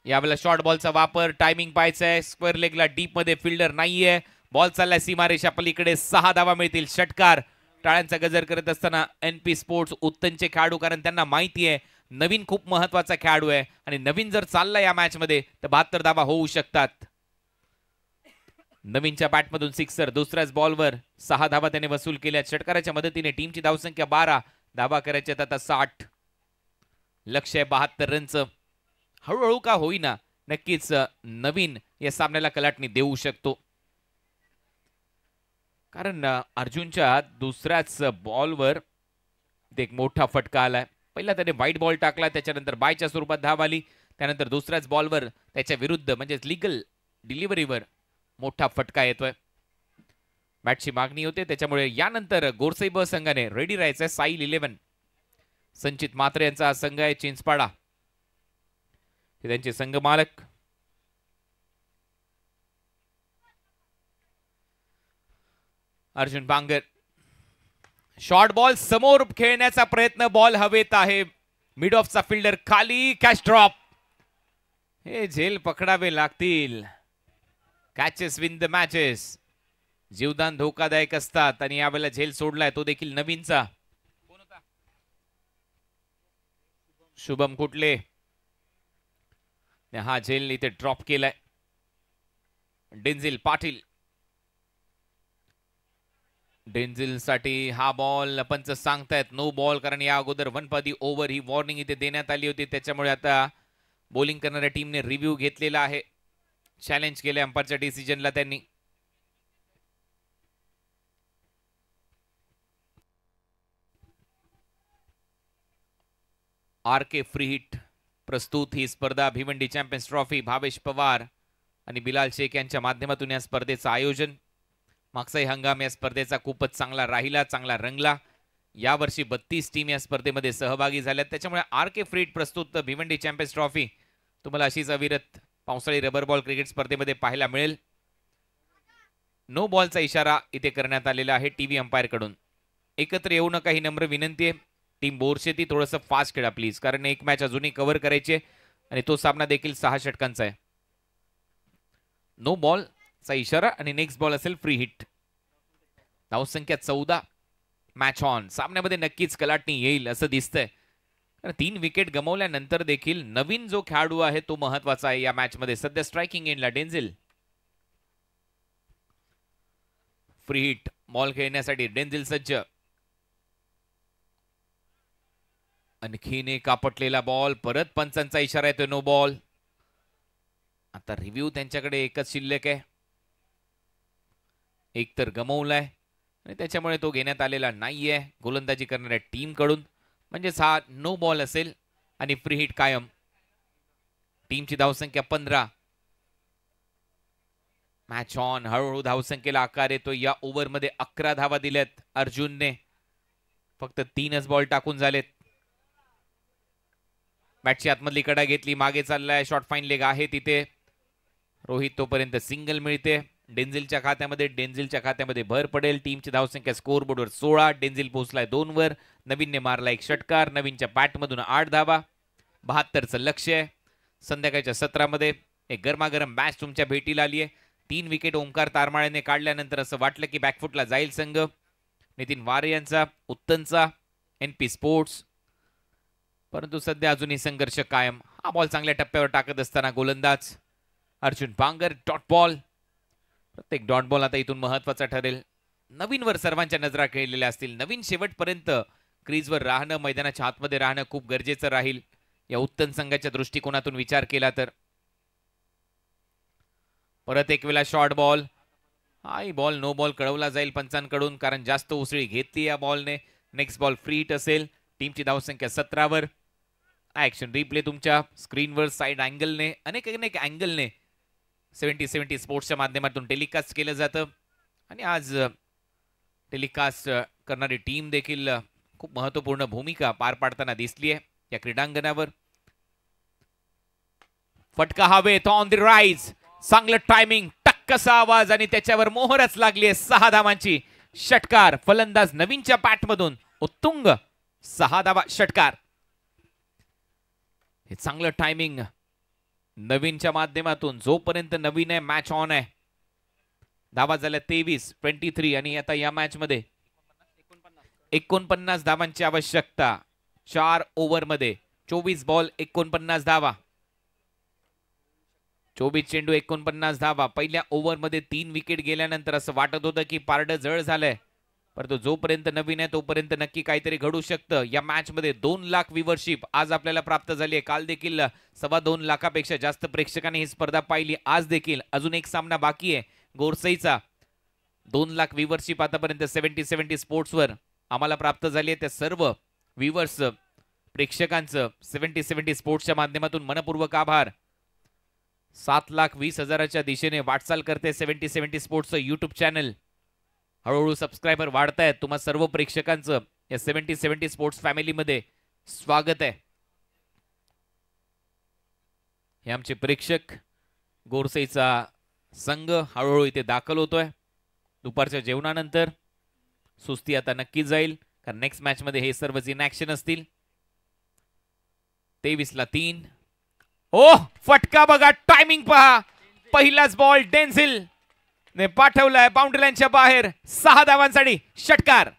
यावेळेला शॉर्ट बॉलचा वापर. टायमिंग पाहायचं आहे. स्क्वेअर लेगला डीप मध्ये फिल्डर नाहीये. बॉल चाललाय सीमारेषा पलीकडे. 6 धावा मिळतील. षटकार टाळ्यांचा गजर करत असताना NP स्पोर्ट्स उत्तनचे खेळाडू, कारण त्यांना माहिती आहे नवीन खूप महत्वाचा खेळाडू आहे आणि नवीन जर चालला या मॅच मध्ये तर 72 धावा होऊ शकतात. नवीनच्या बॅटमधून सिक्सर. दुसऱ्याच बॉलवर 6 धावा त्याने वसूल केल्या. षटकाराच्या मदतीने टीमची धावसंख्या 12. धावा करायच्या आता 60. लक्ष आहे 72 रनचं. हळूहळू का होईना नक्कीच नवीन या सामन्याला कलाटणी देऊ शकतो. कारण अर्जुनच्या दुसऱ्याच बॉलवर एक मोठा फटका आलाय. पहिला त्याने वाईट बॉल टाकला, त्याच्यानंतर बायच्या स्वरूपात धाव आली. त्यानंतर दुसऱ्याच बॉलवर त्याच्या विरुद्ध म्हणजे लिगल डिलिव्हरीवर मोठा फटका येतोय. बॅटची मागणी होते, त्याच्यामुळे यानंतर गोरसई ब संघाने रेडी राहायचंय. साईल 11 संचित मात्रे यांचा हा संघ आहे. चिंचपाडा हे त्यांचे संघ मालक. अर्जुन बांगर. शॉर्ट बॉल समोर खेळण्याचा प्रयत्न. बॉल हवेत आहे. मिड ऑफचा फिल्डर खाली. Catch drop. हे झेल पकडावे लागतील. Catches win the matches. जीवदान धोकादायक असतात आणि यावेळेला झेल सोडलाय तो देखील नवीनचा. शुभम कुटले. हा झेल इथे ड्रॉप केलाय. डेंझिल पाटील. डेंझिल साठी हा बॉल पंच सांगतायत नो बॉल, कारण या अगोदर वनपदी ओव्हर ही वॉर्निंग इथे देण्यात आली होती. त्याच्यामुळे आता बॉलिंग करणाऱ्या टीमने रिव्ह्यू घेतलेला आहे. चॅलेंज केले अंपायरच्या डिसिजनला त्यांनी. RK फ्री हिट प्रस्तुत. ही स्पर्धा भिवंडी चॅम्पियन्स ट्रॉफी भावेश पवार आणि बिलाल शेख यांच्या माध्यमातून या स्पर्धेचं आयोजन. मागचाही हंगाम या स्पर्धेचा खूपच चांगला राहिला, चांगला रंगला. यावर्षी 32 टीम या स्पर्धेमध्ये सहभागी झाल्यात. त्याच्यामुळे RK फ्री हिट प्रस्तुत भिवंडी चॅम्पियन्स ट्रॉफी तुम्हाला अशीच अविरत पावसाळी रबर बॉल क्रिकेट स्पर्धेमध्ये पाहायला मिळेल. नो बॉलचा इशारा इथे करण्यात आलेला आहे टीव्ही अंपायर कडून. एकत्र येऊ नका ही नम्र विनंती आहे. टीम बोरशेती थोडंसं फास्ट खेळा प्लीज, कारण एक मॅच अजूनही कव्हर करायची आणि तो सामना देखील 6 षटकांचा आहे. नो बॉलचा इशारा आणि नेक्स्ट बॉल असेल फ्री हिट. धावसंख्या 14. Match on. सामन्यामध्ये नक्कीच कलाटणी येईल असं दिसतंय. 3 विकेट गमावल्यानंतर देखील नवीन जो खेळाडू आहे तो महत्वाचा आहे या मॅच मध्ये. सध्या स्ट्रायकिंग एंडला डेंझिल. फ्री हिट बॉल खेळण्यासाठी डेंझिल सज्ज. आणखीन एक आपटलेला बॉल. परत पंचांचा इशारा येतो नो बॉल. आता रिव्ह्यू त्यांच्याकडे एकच शिल्लक आहे. एक तर गमावलाय आणि त्याच्यामुळे तो घेण्यात आलेला नाहीये गोलंदाजी करणाऱ्या टीम कडून. म्हणजेच हा नो बॉल असेल आणि फ्री हिट कायम. टीमची धावसंख्या 15. Match on. हळूहळू धावसंख्येला आकार येतो. या ओव्हरमध्ये 11 धावा दिल्यात अर्जुनने. फक्त 3च बॉल टाकून झालेत. बॅटची आतमधली कडा घेतली. मागे चाललाय. शॉर्ट फाईन लेग आहे तिथे. रोहित तोपर्यंत सिंगल मिळते डेंझिलच्या खात्यामध्ये. डेंझिलच्या खात्यामध्ये भर पडेल. टीमची धावसंख्या स्कोर बोर्डवर 16. डेंझिल पोहोचलाय 2 वर. नवीनने मारला एक षटकार. नवीनच्या बॅटमधून 8 धावा. 72चं लक्ष्य आहे. संध्याकाळच्या सत्रामध्ये एक गरमागरम मॅच तुमच्या भेटीला आली आहे. 3 विकेट ओंकार तारमाळेने काढल्यानंतर असं वाटलं की बॅकफुटला जाईल संघ. नितीन वारे यांचा, उत्तनचा, NP स्पोर्ट्स. परंतु सध्या अजूनही संघर्ष कायम. हा बॉल चांगल्या टप्प्यावर टाकत असताना गोलंदाज अर्जुन बांगर. Dot ball. प्रत्येक डॉट बॉल आता इथून महत्वाचा ठरेल. नवीनवर सर्वांच्या नजरा खेळलेल्या असतील. नवीन शेवटपर्यंत क्रीजवर राहणं, मैदानाच्या आतमध्ये राहणं खूप गरजेचं राहील या उत्तम संघाच्या दृष्टिकोनातून विचार केला तर. परत एक वेळा शॉर्ट बॉल. हाही बॉल नो बॉल कळवला जाईल पंचांकडून, कारण जास्त उसळी घेतली या बॉलने. नेक्स्ट बॉल फ्री हिट असेल. टीमची धावसंख्या 17 वर. ऍक्शन रिप्ले तुमच्या स्क्रीनवर साइड अँगलने अनेक अनेक अँगलने 70-70 स्पोर्ट्सच्या माध्यमातून टेलिकास्ट केलं जातं. आणि आज टेलिकास्ट करणारी टीम देखील खूप महत्वपूर्ण भूमिका पार पाडताना दिसली आहे या क्रीडांगणावर. फटका हवेत ऑन द राईज. चांगलं टायमिंग, टक्कसा आवाज आणि त्याच्यावर मोहरच लागली आहे. 6 धावांची. षटकार फलंदाज नवीनच्या बॅटमधून उत्तुंग 6 धावा षटकार. हे चांगलं टायमिंग नवीनच्या माध्यमातून. जोपर्यंत नवीन आहे मॅच ऑन आहे. धावा झाल्या 23 आणि आता या मॅच मध्ये 49 धावांची आवश्यकता. 4 ओव्हर मध्ये 24 बॉल 49 धावा. 24 चेंडू 49 धावा. पहिल्या ओव्हर मध्ये 3 विकेट गेल्यानंतर असं वाटत होतं की पारडं जळ झालंय, परंतु जोपर्यंत नवीन आहे तोपर्यंत नक्की काहीतरी घडू शकतं. या मॅच मध्ये 2 लाख व्ह्यूवरशिप आज आपल्याला प्राप्त झाली आहे. काल देखील 2.25 लाखापेक्षा जास्त प्रेक्षकांनी ही स्पर्धा पाहिली. आज देखील अजून एक सामना बाकी आहे गोरसईचा. 2 लाख व्ह्यूवरशिप आतापर्यंत 70-70 स्पोर्ट्सवर आम्हाला प्राप्त झाली आहे. त्या सर्व व्ह्यूवर्स प्रेक्षकांचं 70-70 स्पोर्ट्सच्या माध्यमातून मनपूर्वक आभार. 7,20,000च्या दिशेने वाटचाल करते 70-70 स्पोर्ट्सचं युट्यूब चॅनल. हळूहळू सबस्क्रायबर वाढतायत. तुम्हा सर्व प्रेक्षकांचं या 70-70 स्पोर्ट्स फॅमिलीमध्ये स्वागत आहे. हे आमचे प्रेक्षक. गोरसईचा संघ हळूहळू इथे दाखल होतोय. दुपारच्या जेवणानंतर सुस्ती आता नक्की जाईल, कारण नेक्स्ट मॅच मध्ये हे सर्वच इन ऍक्शन असतील. 23-3. ओ फटका बघा, टायमिंग पहा. पहिलाच बॉल डेन्झिल ने पाठवलाय बाउंड्री लाईनच्या बाहेर. 6 धावांसाठी षटकार.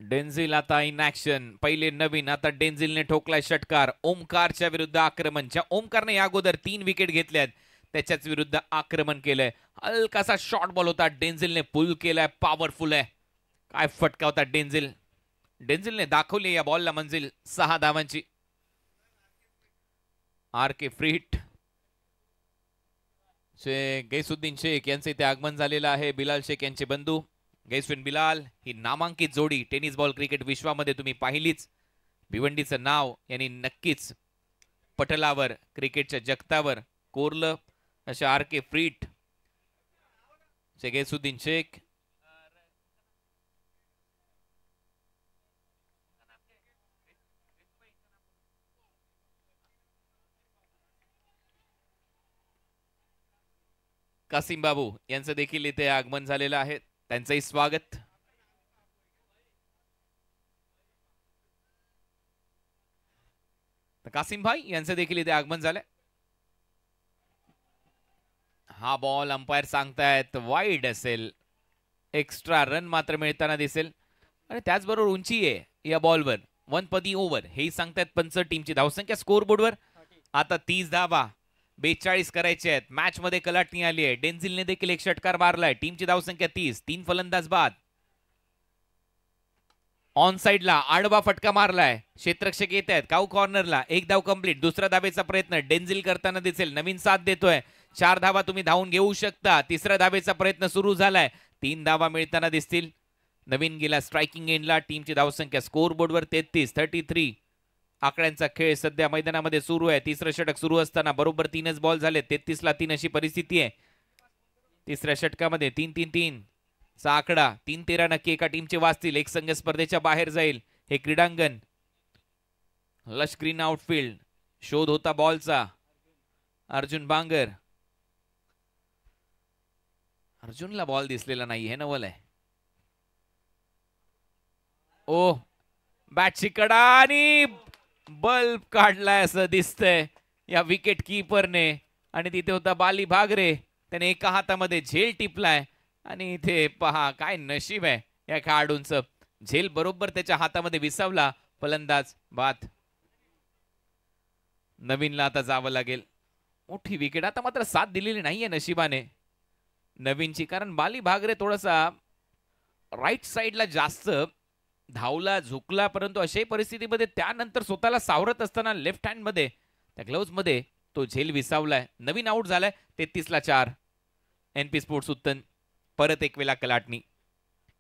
डेन्झिल आता इन ऍक्शन. पहिले नवीन, आता डेन्झिलने ठोकलाय षटकार. ओमकारच्या विरुद्ध आक्रमण. ज्या ओमकारने या अगोदर 3 विकेट घेतल्यात त्याच्याच विरुद्ध आक्रमण केलंय. हलकासा शॉर्ट बॉल होता, डेन्झिलने पुल केलाय. पॉवरफुल आहे. काय फटका होता डेन्झिल. डेन्झिलने दाखवली या बॉलला मंजिल. 6 धावांची. RK free hit. Gaisuddin Shaikh यांचे इथे आगमन झालेलं आहे. बिलाल शेख यांचे बंधू गैसुद्दीन बिलाल. ही नामांकित जोडी टेनिस बॉल क्रिकेट विश्वामध्ये तुम्ही पाहिलीच. भिवंडीचं नाव यांनी नक्कीच पटलावर क्रिकेटच्या जगतावर कोरलं. अशा RK free hit, Gaisuddin Sheikh. Kasim Babu यांचं देखील इथे आगमन झालेलं आहे. त्यांचंही स्वागत. कासिम भाई यांचं देखील इथे आगमन झालंय. हा बॉल अंपायर सांगतायत वाईड असेल. एक्स्ट्रा रन मात्र मिळताना दिसेल. आणि त्याचबरोबर उंची आहे या बॉलवर. 1 पर दी ओव्हर हेही सांगतायत पंच. टीमची धावसंख्या स्कोर बोर्डवर आता 30 धावा. 42 करायचे आहेत. मॅच मध्ये कलाटणी आली आहे. डेन्झिलने देखील एक षटकार मारलाय. टीमची धावसंख्या 30. 3 फलंदाज बाद. ऑन साइडला आडवा फटका मारलाय. क्षेत्ररक्षक येत आहेत. काऊ कॉर्नरला 1 धाव कंप्लीट. दुसऱ्या धावेचा प्रयत्न डेन्झिल करताना दिसेल. नवीन साथ देतोय. 4 धावा तुम्ही धावून घेऊ शकता. तिसऱ्या धावेचा प्रयत्न सुरू झालाय. 3 धावा मिळताना दिसतील. नवीन गेला स्ट्रायकिंग एंडला. टीमची धावसंख्या स्कोर बोर्डवर 33. आकड्यांचा खेळ सध्या मैदानामध्ये सुरू आहे. तिसरं षटक सुरू असताना बरोबर 3च बॉल झाले. 33-3 अशी परिस्थिती आहे. तिसऱ्या षटकामध्ये 3-3-3 चा आकडा. 3-13 नक्की एका टीमचे वाचतील. एक संघ स्पर्धेच्या बाहेर जाईल. हे क्रीडांगण लश ग्रीन आउटफील्ड. शोध होता बॉलचा. अर्जुन बांगर. अर्जुनला बॉल दिसलेला नाही. हे नवल आहे. ओ बॅटची कडा आणि बल्ब काढलाय असं दिसतंय या विकेट कीपरने. आणि तिथे होता बाली भागरे. त्याने एका हातामध्ये झेल टिपलाय. आणि इथे पहा काय नशीब आहे या खेळाडूंचं. झेल बरोबर त्याच्या हातामध्ये विसावला. फलंदाज बाद. नवीनला आता जावं लागेल. मोठी विकेट. आता मात्र साथ दिलेली नाहीये नशिबाने नवीनची, कारण बाली भागरे थोडासा राईट साइडला जास्त धावला, झुकला, परंतु अशाही परिस्थितीमध्ये त्यानंतर स्वतःला सावरत असताना लेफ्ट हँड मध्ये त्या ग्लोव्ज मध्ये तो झेल विसावलाय. नवीन आउट झालाय. 33 ला 4. NP स्पोर्ट्स उत्तन परत एक वेळा कलाटणी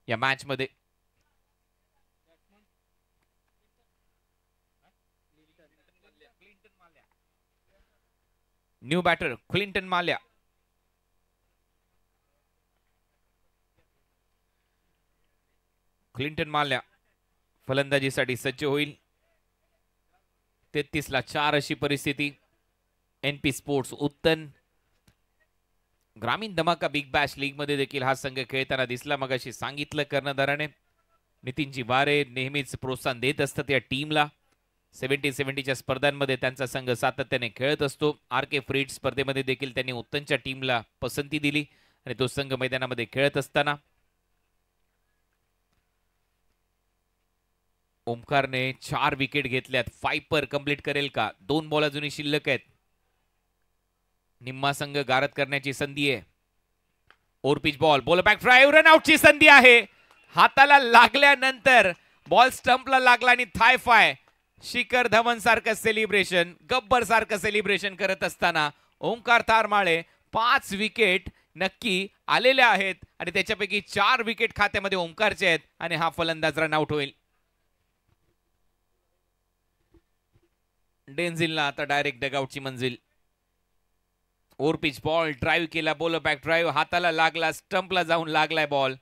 या मॅच मध्ये. New batter Clinton Malya. Clinton Malya फलंदाजीसाठी सज्ज होईल. 33 ला 4 अशी परिस्थिती. NP sports Uttan. ग्रामीण धमाका बिग बॅश लीग मध्ये देखील हा संघ खेळताना दिसला. मगाशी सांगितलं कर्णधाराने. नितीनजी वारे नेहमीच प्रोत्साहन देत असतात या टीमला. 70-70च्या स्पर्धांमध्ये त्यांचा संघ सातत्याने खेळत असतो. RK फ्रीड स्पर्धेमध्ये देखील त्यांनी उत्तनच्या टीमला पसंती दिली आणि तो संघ मैदानामध्ये खेळत असताना ओमकारने 4 विकेट घेतल्यात. 5 कंप्लीट करेल का? 2 बॉल अजूनही शिल्लक आहेत. निम्मा संघ गारद करण्याची संधी आहे. Over pitch ball ball back drive run आउटची संधी आहे. हाताला लागल्यानंतर बॉल स्टंपला लागला आणि थाय फाय. शिखर धवन सारखं सेलिब्रेशन, गब्बर सारखं सेलिब्रेशन करत असताना ओंकार तारमाळे 5 विकेट नक्की आलेल्या आहेत आणि त्याच्यापैकी 4 विकेट खात्यामध्ये ओंकारचे आहेत आणि हा फलंदाज रन आउट होईल. डेन्झिलला आता डायरेक्ट डगआउटची मंजिल. ओव्हर पिच बॉल ड्राइव्ह केला. बॉल बॅक ड्राइव्ह हाताला लागला. स्टंपला जाऊन लागलाय बॉल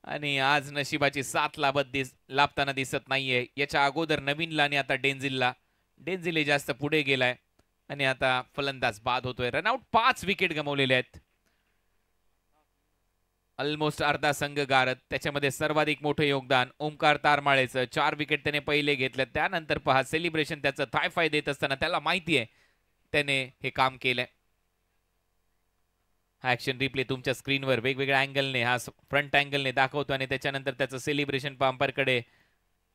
आणि आज नशिबाची साथ लाभताना दिसत नाहीये. याच्या अगोदर नवीनला आणि आता डेन्झिलला. डेन्झिल जास्त पुढे गेलाय आणि आता फलंदाज बाद होतोय. रनआउट 5 विकेट गमावलेले आहेत. ऑलमोस्ट अर्धा संघ गारद. त्याच्यामध्ये सर्वाधिक मोठं योगदान ओमकार तारमाळेचं. 4 विकेट त्याने पहिले घेतले. त्यानंतर पहा सेलिब्रेशन त्याचं थाय फाय देत असताना त्याला माहिती आहे त्याने हे काम केलंय. हा ऍक्शन रिप्ले तुमच्या स्क्रीनवर वेगवेगळ्या अँगलने हा फ्रंट अँगलने दाखवतो आणि त्याच्यानंतर त्याचं सेलिब्रेशन अंपायरकडे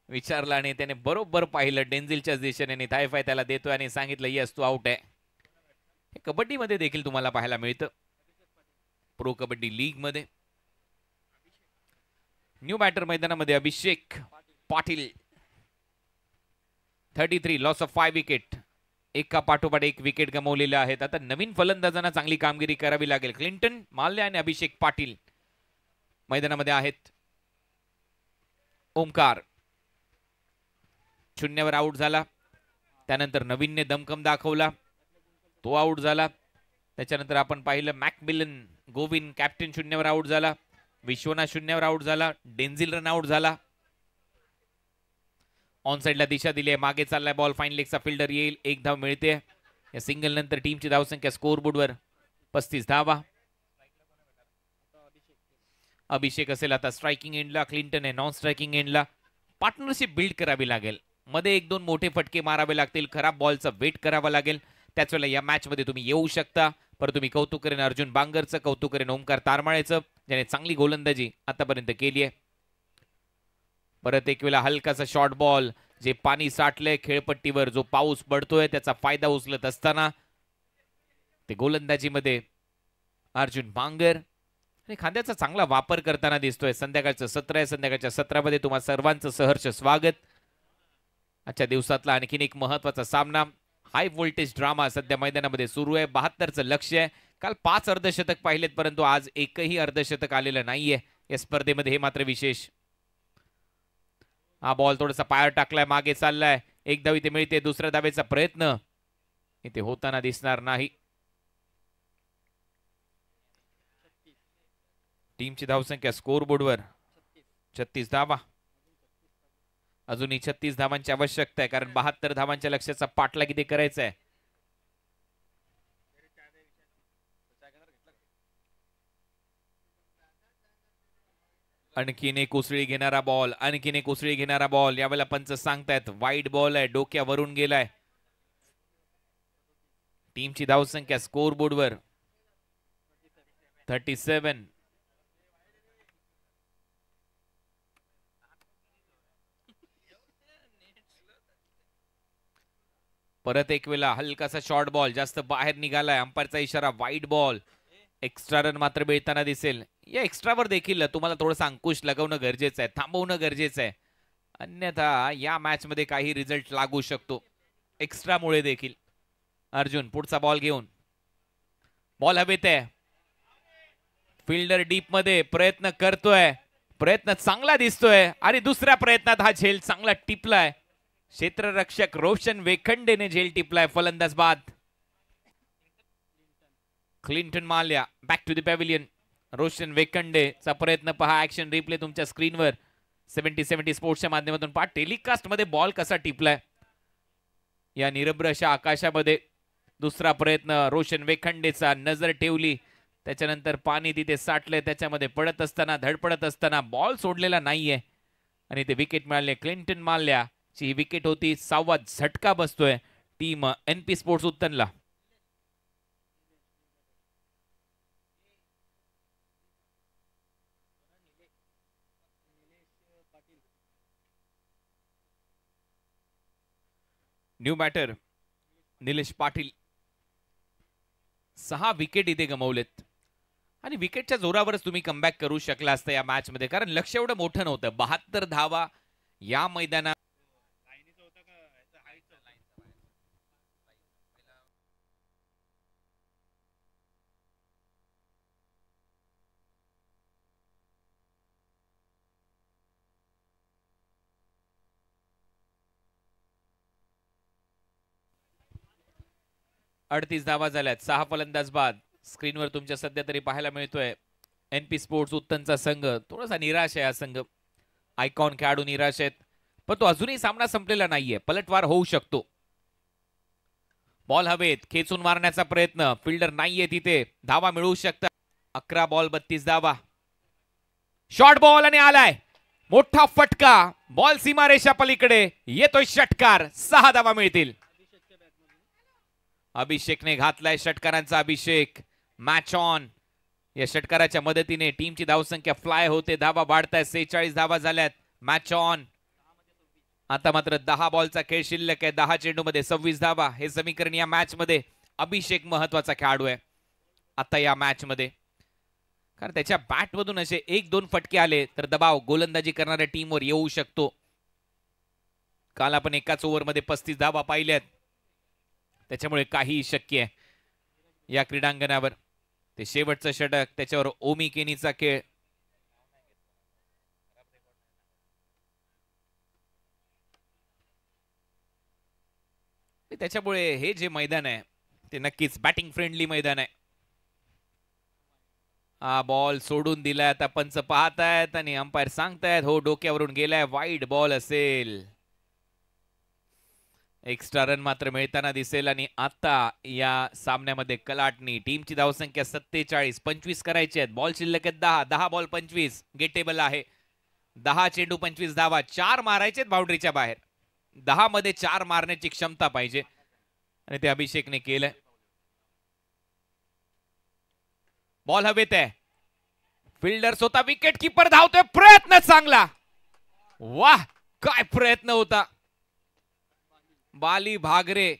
विचारलं आणि त्याने बरोबर पाहिलं डेन्झिलच्याच दिशेने. थाय फाय त्याला देतोय आणि सांगितलं यस तू आउट आहे. हे कबड्डीमध्ये देखील तुम्हाला पाहायला मिळतं. प्रो कबड्डी लीग मध्ये. न्यू बॅटर मैदानामध्ये अभिषेक पाटील. 33 loss of 5 wicket. एका पाठोपाठ एक विकेट गमावलेले आहेत. आता नवीन फलंदाजांना चांगली कामगिरी करावी लागेल. क्लिंटन माल्या आणि अभिषेक पाटील मैदानामध्ये आहेत. ओमकार 0वर आउट झाला. त्यानंतर नवीनने दमकम दाखवला. तो आउट झाला. त्याच्यानंतर आपण पाहिलं मॅकमिलन गोविंद कॅप्टन 0वर आउट झाला. विश्वनाथ 0वर आउट झाला. डेन्झिल रन आउट झाला. ऑन साइडला दिशा दिली आहे. मागे चाललाय बॉल. फाईन लेगचा फिल्डर येईल. 1 धाव मिळते. या सिंगल नंतर टीमची धावसंख्या स्कोर बोर्डवर 35 धावा. अभिषेक असेल आता स्ट्रायकिंग एंडला. क्लिंटन आहे नॉन स्ट्रायकिंग एंडला. पार्टनरशिप बिल्ड करावी लागेल. मध्ये 1-2 मोठे फटके मारावे लागतील. खराब बॉलचा वेट करावा लागेल. त्याच वेळेला या मॅच मध्ये तुम्ही येऊ शकता. परंतु मी कौतुक करेन अर्जुन बांगरचं, कौतुक करेन ओमकार तारमाळेचं ज्याने चांगली गोलंदाजी आतापर्यंत केली आहे. परत एक वेळा हलकासा शॉर्ट बॉल. जे पाणी साठलंय खेळपट्टीवर, जो पाऊस पडतोय त्याचा फायदा उचलत असताना ते गोलंदाजीमध्ये अर्जुन बांगर आणि खांद्याचा चांगला वापर करताना दिसतोय. संध्याकाळचं सत्र आहे. संध्याकाळच्या सत्रामध्ये तुम्हा सर्वांचं सहर्ष स्वागत. आजच्या दिवसातला आणखीन एक महत्वाचा सामना. हाय व्होल्टेज ड्रामा सध्या मैदानामध्ये सुरू आहे. 72चं लक्ष्य आहे. काल 5 अर्धशतक पाहिलेत परंतु आज एकही अर्धशतक आलेलं नाहीये या स्पर्धेमध्ये. हे मात्र विशेष. हा बॉल थोडासा पायावर टाकलाय. मागे चाललाय. 1 धाव इथे मिळते. दुसऱ्या धावेचा प्रयत्न इथे होताना दिसणार नाही. टीमची धावसंख्या स्कोर बोर्डवर 36 धावा. अजूनही 36 धावांची आवश्यकता आहे कारण 72 धावांच्या लक्ष्याचा पाठलाग इथे करायचा आहे. आणखीन एक उसळी घेणारा बॉल. आणखीन एक उसळी घेणारा बॉल. यावेळेला पंच सांगतायत वाईड बॉल आहे. डोक्यावरून गेलाय. टीमची धावसंख्या स्कोर बोर्डवर 37. परत एक वेळा हलकासा शॉर्ट बॉल जास्त बाहेर निघालाय. अंपायरचा इशारा वाईड बॉल. एक्स्ट्रा रन मात्र मिळताना दिसेल. या एक्स्ट्रावर देखील तुम्हाला थोडंसं अंकुश लगवणं गरजेचं आहे. थांबवणं गरजेचं आहे. अन्यथा या मॅच मध्ये काही रिझल्ट लागू शकतो एक्स्ट्रामुळे देखील. अर्जुन पुढचा बॉल घेऊन, बॉल हवेत आहे, फिल्डर डीप मध्ये प्रयत्न करतोय, प्रयत्न चांगला दिसतोय आणि दुसऱ्या प्रयत्नात हा झेल चांगला टिपलाय. क्षेत्ररक्षक रोशन वेखंडेने झेल टिपलाय. फलंदाज बाद. Clinton Mallya back to the pavilion. Roshan वेखंडेचा प्रयत्न पहा. ऍक्शन रिप्ले तुमच्या स्क्रीनवर 70-70 स्पोर्ट्सच्या माध्यमातून पहा. टेलिकास्ट मध्ये बॉल कसा टिपलाय या निरभ्र अशा आकाशामध्ये. दुसरा प्रयत्न रोशन वेखंडेचा, नजर ठेवली, त्याच्यानंतर पाणी तिथे साठले, त्याच्यामध्ये पडत असताना, धडपडत असताना बॉल सोडलेला नाहीये आणि ते विकेट मिळाले. क्लिंटन माल्याची ही विकेट होती. 6वा झटका बसतोय टीम NP स्पोर्ट्स उत्तनला. New batter Nilesh Patil. 6 wicket इथे गमावलेत आणि विकेटच्या जोरावरच तुम्ही कमबॅक करू शकला असता या मॅच मध्ये, कारण लक्ष एवढं मोठं नव्हतं. 72 धावा या मैदानात. 38 धावा झाल्यात. 6 फलंदाज बाद. स्क्रीनवर तुमच्या सध्या तरी पाहायला मिळतोय NP स्पोर्ट्स उत्तनचा संघ थोडासा निराश आहे. हा संघ आयकॉन खेळाडू निराश आहेत, पण तो अजूनही सामना संपलेला नाहीये. पलटवार होऊ शकतो. बॉल हवेत, खेचून मारण्याचा प्रयत्न, फिल्डर नाहीये तिथे, धावा मिळवू शकतात. 11 बॉल 32 धावा. शॉर्ट बॉल आणि आलाय मोठा फटका. बॉल सीमारेषा पलीकडे येतोय षटकार. 6 धावा मिळतील. अभिषेकने घातलाय षटकारांचा अभिषेक. Match on. या षटकाराच्या मदतीने टीमची धावसंख्या फ्लाय होते. धावा वाढताय. 46 धावा झाल्यात. Match on. आता मात्र 10 बॉलचा खेळ शिल्लक आहे. 10 चेंडूमध्ये 26 धावा. हे समीकरण या मॅच मध्ये. अभिषेक महत्वाचा खेळाडू आहे आता या मॅच मध्ये, कारण त्याच्या बॅट मधून असे 1-2 फटके आले तर दबाव गोलंदाजी करणाऱ्या टीमवर येऊ शकतो. काल आपण एकाच ओव्हरमध्ये 35 धावा पाहिल्यात, त्याच्यामुळे काही शक्य आहे या क्रीडांगणावर. ते शेवटचं षटक, त्याच्यावर ओमी केनीचा खेळ. त्याच्यामुळे हे जे मैदान आहे ते नक्कीच बॅटिंग फ्रेंडली मैदान आहे. हा बॉल सोडून दिलाय. आता पंच पाहतायत आणि अंपायर सांगतायत हो डोक्यावरून गेलाय, वाईड बॉल असेल. एक्स्ट्रा रन मात्र मिळताना दिसेल. आणि आता या सामन्यामध्ये कलाटणी. टीमची धावसंख्या 47, 25 करायची आहेत. बॉल शिल्लक आहेत 10. 10 बॉल 25 गेटेबल आहे. 10 चेंडू 25 धावा. 4 मारायचे बाउंड्रीच्या बाहेर. 10 मध्ये 4 मारण्याची क्षमता पाहिजे आणि ते अभिषेकने केलंय. बॉल हवेत आहे. फिल्डर स्वतः विकेट कीपर धावतोय. प्रयत्न चांगला. वाह, काय प्रयत्न होता. बाली भागरे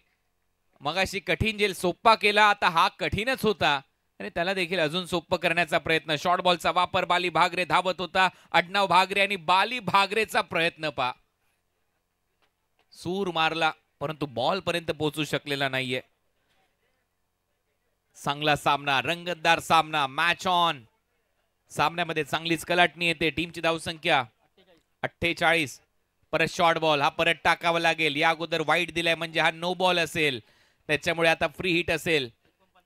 मगाशी कठीण जेल सोप्पा केला, आता हा कठीणच होता आणि त्याला देखील अजून सोप्प करण्याचा प्रयत्न. शॉर्ट बॉलचा वापर. बाली भागरे धावत होता. आडनाव भागरे आणि बाली भागरेचा प्रयत्न पा. सूर मारला परंतु बॉल पर्यंत पोहोचू शकलेला नाहीये. चांगला सामना, रंगतदार सामना. Match on. सामन्यामध्ये चांगलीच कलाटणी येते. टीमची धावसंख्या 48. परत शॉर्ट बॉल. हा परत टाकावा लागेल. या अगोदर वाईड दिलाय म्हणजे हा नो बॉल असेल, त्याच्यामुळे आता फ्री हिट असेल.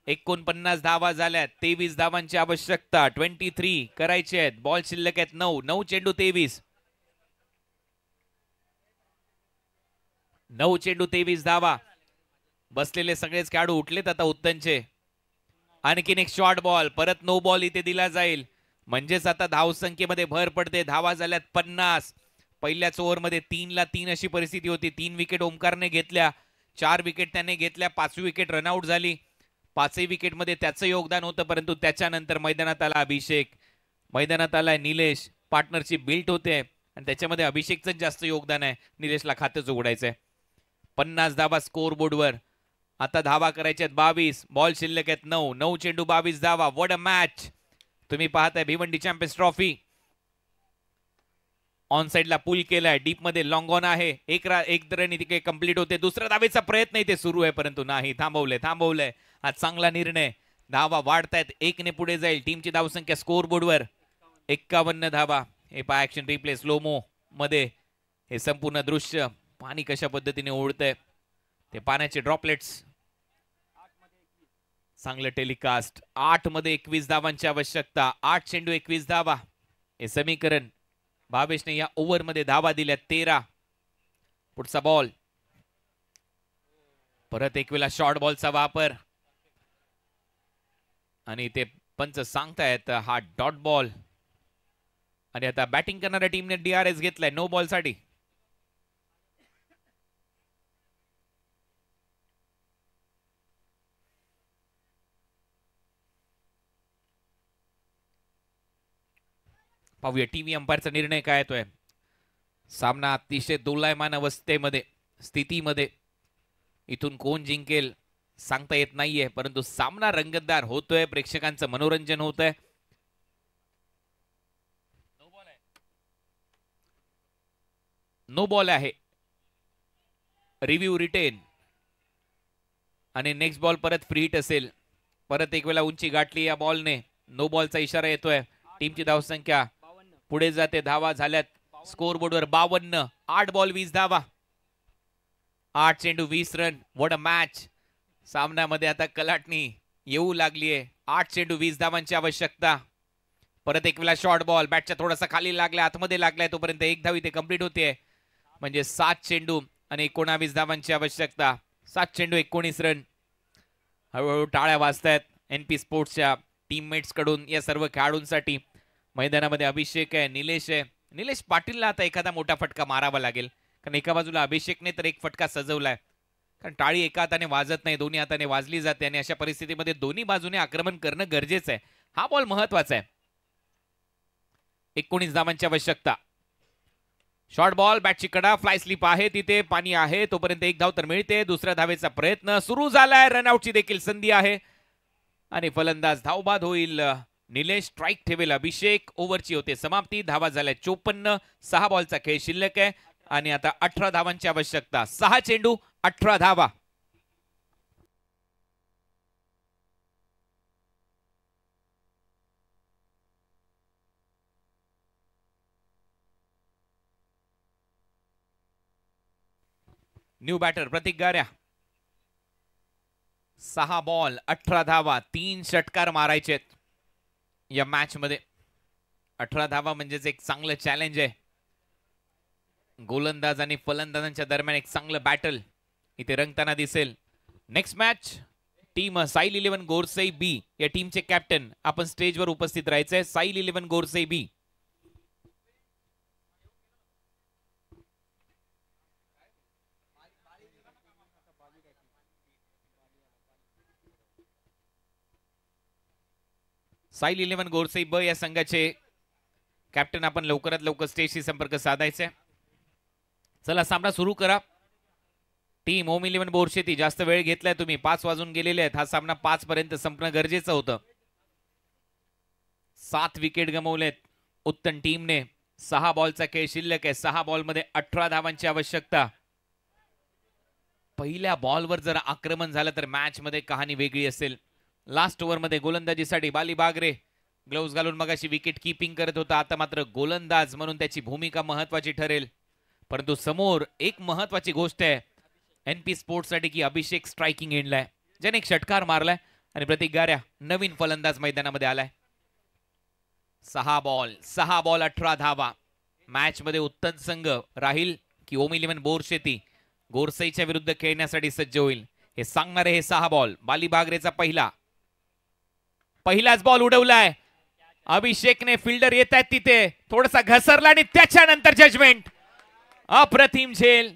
49 धावा झाल्यात. 23 धावांची आवश्यकता. 23 करायचे आहेत. बॉल शिल्लक आहेत 9. 9 चेंडू 23. 9 चेंडू 23 धावा. बसलेले सगळेच खेळाडू उठलेत आता उत्तनचे. आणखीन एक शॉर्ट बॉल. परत नो बॉल इथे दिला जाईल, म्हणजेच आता धावसंख्येमध्ये भर पडते. धावा झाल्यात 50. पहिल्याच ओव्हरमध्ये 3ला 3 अशी परिस्थिती होती. 3 विकेट ओमकारने घेतल्या, 4 विकेट त्याने घेतल्या, 5वी विकेट रनआउट झाली. 5ही विकेटमध्ये त्याचं योगदान होतं, परंतु त्याच्यानंतर मैदानात आला अभिषेक, मैदानात आलाय निलेश. पार्टनरशिप बिल्ट होते आणि त्याच्यामध्ये अभिषेकचं जास्त योगदान आहे. निलेशला खातच उघडायचंय. 50 धावा स्कोर बोर्डवर. आता धावा करायच्या आहेत 22. बॉल शिल्लक आहेत 9. 9 चेंडू 22 धावा. What a match. तुम्ही पाहताय भिवंडी चॅम्पियन्स ट्रॉफी. ऑन साइडला पुल केलाय, डीप मध्ये लॉंग ऑन आहे, एक रन इथे कंप्लीट होते. दुसऱ्या धावेचा प्रयत्न इथे सुरू आहे परंतु नाही, थांबवलंय. हा चांगला निर्णय. धावा वाढतायत, 1 पुढे जाईल टीमची धावसंख्या स्कोर बोर्डवर 51 धावा. हे पहा ऍक्शन रिप्ले स्लोमो मध्ये हे संपूर्ण दृश्य, पाणी कशा पद्धतीने ओढतंय, ते पाण्याचे ड्रॉपलेट्स. चांगलं टेलिकास्ट. 8 मध्ये 21 धावांची आवश्यकता. 8 चेंडू 21 धावा हे समीकरण. भावेशने या ओव्हर मध्ये धावा दिल्या 13. पुढचा बॉल, परत एक वेळा शॉर्ट बॉलचा वापर आणि ते पंच सांगतायत हा डॉट बॉल. आणि आता बॅटिंग करणाऱ्या टीमने DRS घेतलाय नो बॉल साठी. पाहूया टीव्ही अंपायरचा निर्णय काय येतोय. सामना अतिशय दोलायमान अवस्थेमध्ये, स्थितीमध्ये. इथून कोण जिंकेल सांगता येत नाहीये, परंतु सामना रंगतदार होतोय, प्रेक्षकांचं मनोरंजन होतंय. नो बॉल आहे. रिव्ह्यू रिटेन आणि नेक्स्ट बॉल परत फ्री हिट असेल. परत एक वेळा उंची गाठली या बॉलने. नो बॉलचा इशारा येतोय. टीमची धावसंख्या पुढे जाते. धावा झाल्यात स्कोर बोर्डवर 52. 8 बॉल 20 धावा, 8 चेंडू 20 रन. What a match. सामन्यामध्ये आता कलाटणी येऊ लागलीये. 8 चेंडू 20 धावांची आवश्यकता. परत एक वेळा शॉर्ट बॉल बॅटच्या थोडासा खाली लागलाय, आतमध्ये लागलाय, तोपर्यंत एक धाव इथे कंप्लीट होते. म्हणजे 7 चेंडू आणि 19 धावांची आवश्यकता. 7 चेंडू 19 रन. हळूहळू टाळ्या वाजतायत NP स्पोर्ट्सच्या टीममेट्स कडून या सर्व खेळाडूंसाठी. मैदानामध्ये अभिषेक आहे, निलेश आहे. निलेश पाटीलला आता एखादा मोठा फटका मारावा लागेल, कारण एका बाजूला अभिषेकने तर एक फटका सजवलाय, कारण टाळी एका हाताने वाजत नाही, दोन्ही हाताने वाजली जाते आणि अशा परिस्थितीमध्ये दोन्ही बाजूने आक्रमण करणं गरजेचं आहे. हा बॉल महत्वाचा आहे. 19 धावांची आवश्यकता. शॉर्ट बॉल, बॅटची कडा, फ्लाय स्लिप आहे, तिथे पाणी आहे, तोपर्यंत एक धाव तर मिळते. दुसऱ्या धावेचा प्रयत्न सुरू झालाय. रनआउटची देखील संधी आहे आणि फलंदाज धावबाद होईल. निलेश स्ट्राइक ठेवेल. अभिषेक. ओव्हरची होते समाप्ती. धावा झाल्या 54. 6 बॉलचा खेळ शिल्लक आहे आणि आता 18 धावांची आवश्यकता. 6 चेंडू 18 धावा. न्यू बॅटर प्रतीक गाऱ्या. 6 बॉल 18 धावा. 3 षटकार मारायचे या मॅच मध्ये. 18 धावा म्हणजेच एक चांगलं चॅलेंज आहे. गोलंदाज आणि फलंदाजांच्या दरम्यान एक चांगलं बॅटल इथे रंगताना दिसेल. नेक्स्ट मॅच टीम साईल 11 गोरसई बी या टीमचे कॅप्टन आपण स्टेजवर उपस्थित राहायचंय. साईल 11 गोरसई बी. साईल 11 गोरसई ब या संघाचे कॅप्टन आपण लवकरात लवकर स्टेजशी संपर्क साधायचे. चला सामना सुरू करा. टीम ओम 11 बोरशेती, जास्त वेळ घेतलाय तुम्ही, 5 वाजून गेलेले आहेत. हा सामना 5 पर्यंत संपणं गरजेचं होतं. 7 विकेट गमावलेत उत्तम टीमने. 6 बॉलचा खेळ शिल्लक आहे. 6 बॉलमध्ये 18 धावांची आवश्यकता. पहिल्या बॉलवर जर आक्रमण झालं तर मॅच मध्ये कहाणी वेगळी असेल. लास्ट ओव्हर मध्ये गोलंदाजीसाठी बाली बागरे ग्लोव्स घालून मगाशी विकेट कीपिंग करत होता. आता मात्र गोलंदाज म्हणून त्याची भूमिका महत्वाची ठरेल. परंतु समोर एक महत्वाची गोष्ट आहे NP स्पोर्ट्स साठी की अभिषेक स्ट्रायकिंग एंडलाय, ज्याने एक षटकार मारलाय आणि प्रतीक गाऱ्या नवीन फलंदाज मैदानामध्ये आलाय. 6 बॉल 18 धावा. मॅच मध्ये उत्तम संघ राहील की ओम 11 बोरशेती गोरसईच्या विरुद्ध खेळण्यासाठी सज्ज होईल हे सांगणारे हे 6 बॉल. बाली बागरेचा पहिलाच बॉल उडवलाय. अभिषेकने, फिल्डर येत आहेत तिथे, थोडासा घसरला आणि त्याच्यानंतर जजमेंट. अप्रतिम झेल.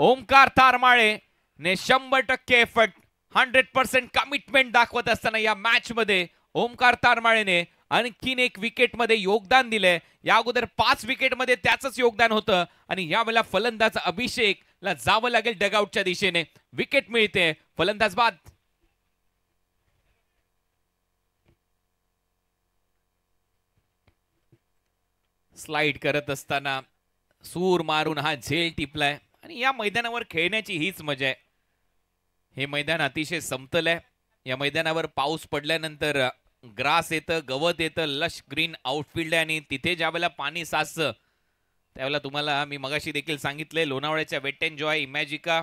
ओमकार तारमाळे ने 100% एफर्ट, 100% कमिटमेंट दाखवत असताना या मॅच मध्ये ओमकार तारमाळेने आणखीन एक विकेट मध्ये योगदान दिले. या अगोदर 5 विकेट मध्ये त्याच योगदान होतं आणि यावेळेला फलंदाज अभिषेकला जावं लागेल डगआउटच्या दिशेने. विकेट मिळते, फलंदाज बाद. स्लाइड करत असताना सूर मारून हा झेल टिपलाय आणि या मैदानावर खेळण्याची हीच मजा आहे. हे मैदान अतिशय समतल आहे. या मैदानावर पाऊस पडल्यानंतर ग्रास येतं, गवत येतं, लश ग्रीन आउटफील्ड आहे आणि तिथे ज्यावेळेला पाणी साचतं त्यावेळेला तुम्हाला मी मगाशी देखील सांगितलंय लोणावळ्याच्या वेट एन्ड जॉय इमॅजिका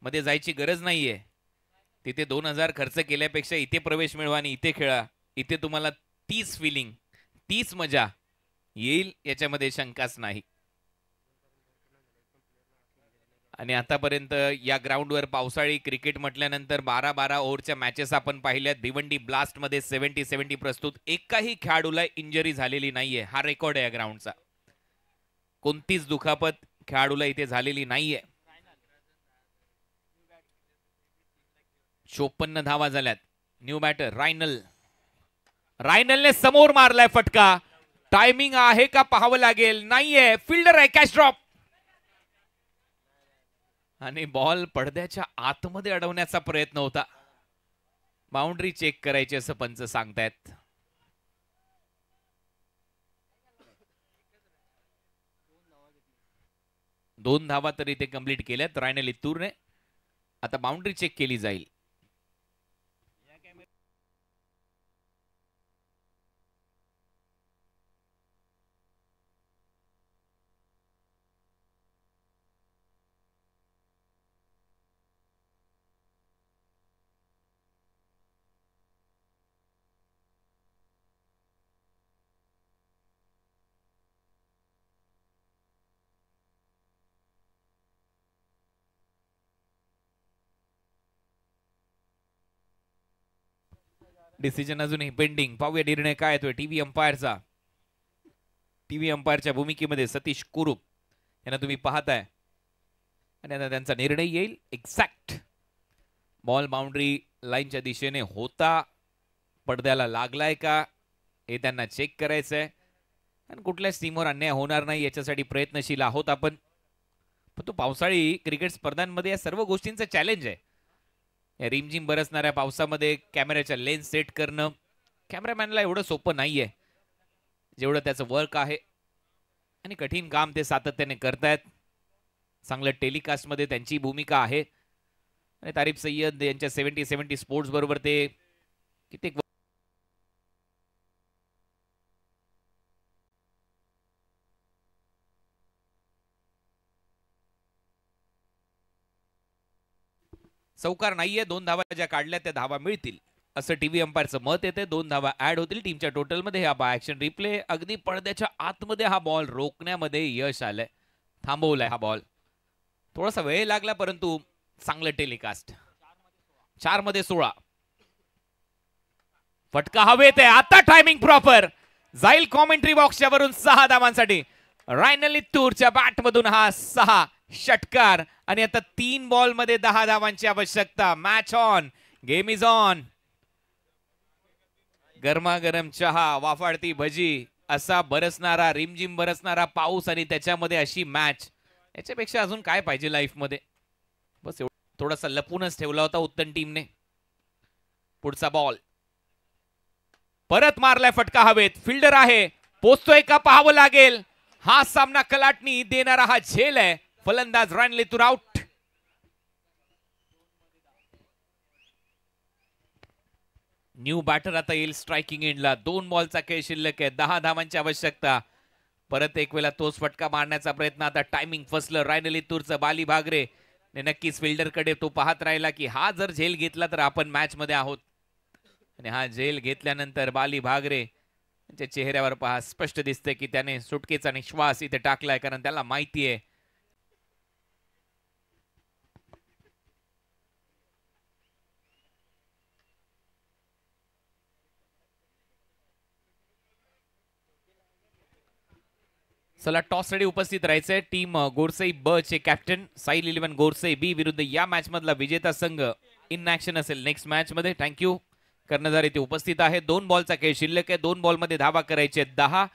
मध्ये जायची गरज नाहीये. तिथे 2000 खर्च केल्यापेक्षा इथे प्रवेश मिळवा आणि इथे खेळा. इथे तुम्हाला तीच फिलिंग, तीच मजा येईल याच्यामध्ये शंकाच नाही. आणि आतापर्यंत या ग्राउंडवर पावसाळी क्रिकेट म्हटल्यानंतर 12-12 ओव्हरच्या मॅचेस आपण पाहिल्यात. भिवंडी ब्लास्ट मध्ये 70-70 प्रस्तुत. एकाही खेळाडूला इंजरी झालेली नाहीये. हा रेकॉर्ड आहे या ग्राउंडचा. कोणतीच दुखापत खेळाडूला इथे झालेली नाहीये. 54 धावा झाल्यात. न्यू बॅटर रायनलने समोर मारलाय फटका. टायमिंग आहे का पाहावं लागेल. नाहीये, फिल्डर आहे. कॅच ड्रॉप आणि बॉल पडद्याच्या आतमध्ये अडवण्याचा प्रयत्न होता. बाउंड्री चेक करायची असं पंच सांगतायत. दोन धावा तरी ते कंप्लीट केल्यात रायनल इत्तूरने. आता बाउंड्री चेक केली जाईल. डिसिजन अजूनही पेंडिंग. पाहूया निर्णय काय येतोय टीव्ही अंपायरचा. टीव्ही अंपायरच्या भूमिकेमध्ये सतीश कुरुप यांना तुम्ही पाहताय आणि आता त्यांचा निर्णय येईल. एक्झॅक्ट बॉल बाउंड्री लाईनच्या दिशेने होता, पडद्याला लागलाय का हे त्यांना चेक करायचंय आणि कुठल्याच टीमवर अन्याय होणार नाही याच्यासाठी प्रयत्नशील आहोत आपण. पण तो पावसाळी क्रिकेट स्पर्धांमध्ये या सर्व गोष्टींचं चॅलेंज आहे. रिमझिम बरसणाऱ्या पावसामध्ये कॅमेऱ्याच्या लेन्स सेट करणं कॅमेरामॅनला एवढं सोपं नाहीये जेवढं त्याचं वर्क आहे आणि कठीण काम ते सातत्याने करतायत. चांगलं टेलिकास्ट मध्ये त्यांची भूमिका आहे आणि तारिफ सय्यद यांच्या 70-70 स्पोर्ट्स बरोबर ते कित्येक चौकार नाहीये. 2 धावा ज्या काढल्या त्या धावा मिळतील असं टीव्ही अंपायरचं मत येते. 2 धावा ऍड होतील टीमच्या टोटल मध्ये. हा बाय ऍक्शन रिप्ले अगदी पडद्याच्या आतमध्ये हा बॉल रोखण्यामध्ये यश आलंय. थांबवलाय हा बॉल. थोडासा वेळ लागला परंतु चांगलं टेलिकास्ट. 4 मध्ये 16. फटका हवेत आहे. आता टायमिंग प्रॉपर जाईल कॉमेंट्री बॉक्सच्या वरून 6 धावांसाठी. रायनल इत्तूरच्या बॅट मधून हा 6 षटकार आणि आता 3 बॉल मध्ये 10 धावांची आवश्यकता. Match on, game is on. गरमागरम चहा, वाफाळती भजी, असा बरसणारा रिमझिम बरसणारा पाऊस आणि त्याच्यामध्ये अशी मॅच. याच्यापेक्षा अजून काय पाहिजे लाईफ मध्ये. बस थोडासा लपूनच ठेवला होता उत्तम टीमने. पुढचा बॉल परत मारलाय फटका हवेत. फिल्डर आहे, पोचतोय का पाहावं लागेल. हा सामना कलाटणी देणारा हा झेल आहे. फलंदाज रायनल इत्तूर आउट. न्यू बॅटर आता येईल स्ट्रायकिंग एंडला. 2 बॉलचा खेळ शिल्लक आहे. 10 धावांची आवश्यकता. परत एक वेळा तोच फटका मारण्याचा प्रयत्न. आता टायमिंग फसलं रायनल इत्तूरचं. बाली भागरे नक्कीच फिल्डर कडे तो पाहत राहिला की हा जर झेल घेतला तर आपण मॅच मध्ये आहोत. आणि हा झेल घेतल्यानंतर बाली भागरे त्यांच्या चेहऱ्यावर पहा स्पष्ट दिसते की त्याने सुटकेचा निश्वास इथे टाकलाय. कारण त्याला माहिती आहे चला टॉस रेडी उपस्थित राहायचंय. टीम गोरसई ब चे कॅप्टन साईल 11 गोरसई बी विरुद्ध या मॅच मधला विजेता संघ इन ऍक्शन असेल नेक्स्ट मॅच मध्ये. थँक्यू. कर्णधार इथे उपस्थित आहे. 2 बॉलचा खेळ शिल्लक आहे. 2 बॉल मध्ये धावा करायचे 10.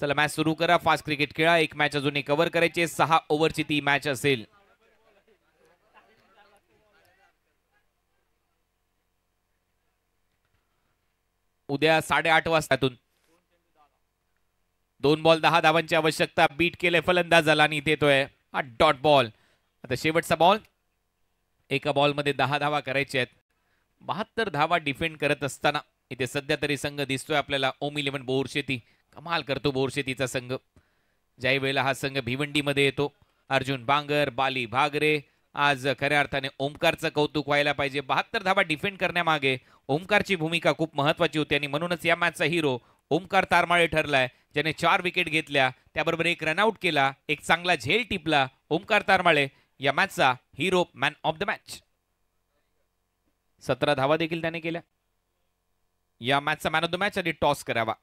चला मॅच सुरू करा. फास्ट क्रिकेट खेळा. एक मॅच अजून कव्हर करायची. 6 ओव्हरची ती मॅच असेल. उद्या 8:30 वाजतातून 2 बॉल 10 धावांची आवश्यकता. बीट केले फलंदाजाला आणि इथे येतोय हा डॉट बॉल. आता शेवटचा बॉल. एका बॉलमध्ये 10 धावा करायच्या आहेत. 72 धावा डिफेंड करत असताना इथे सध्या तरी संघ दिसतोय आपल्याला ओम 11 बोरशेती. कमाल करतो बोरशेतीचा संघ. ज्याही वेळेला हा संघ भिवंडीमध्ये येतो, अर्जुन बांगर, बाली भागरे, आज खऱ्या अर्थाने ओमकारचं कौतुक व्हायला पाहिजे. 72 धावा डिफेंड करण्यामागे ओमकारची भूमिका खूप महत्वाची होती आणि म्हणूनच या मॅचचा हिरो ओमकार तारमाळे ठरलाय, ज्याने 4 विकेट घेतल्या, त्याबरोबर एक रनआउट केला, एक चांगला झेल टिपला. ओमकार तारमाळे या मॅचचा hero, man of the match. 17 धावा देखील त्याने केल्या. या मॅचचा मॅन ऑफ द मॅच आणि टॉस करावा.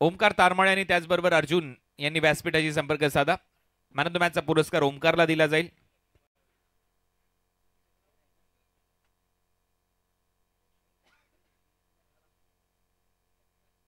ओमकार तारमाळे आणि त्याचबरोबर अर्जुन यांनी व्यासपीठाशी संपर्क साधा. मॅन ऑफ द मॅचचा पुरस्कार ओमकारला दिला जाईल.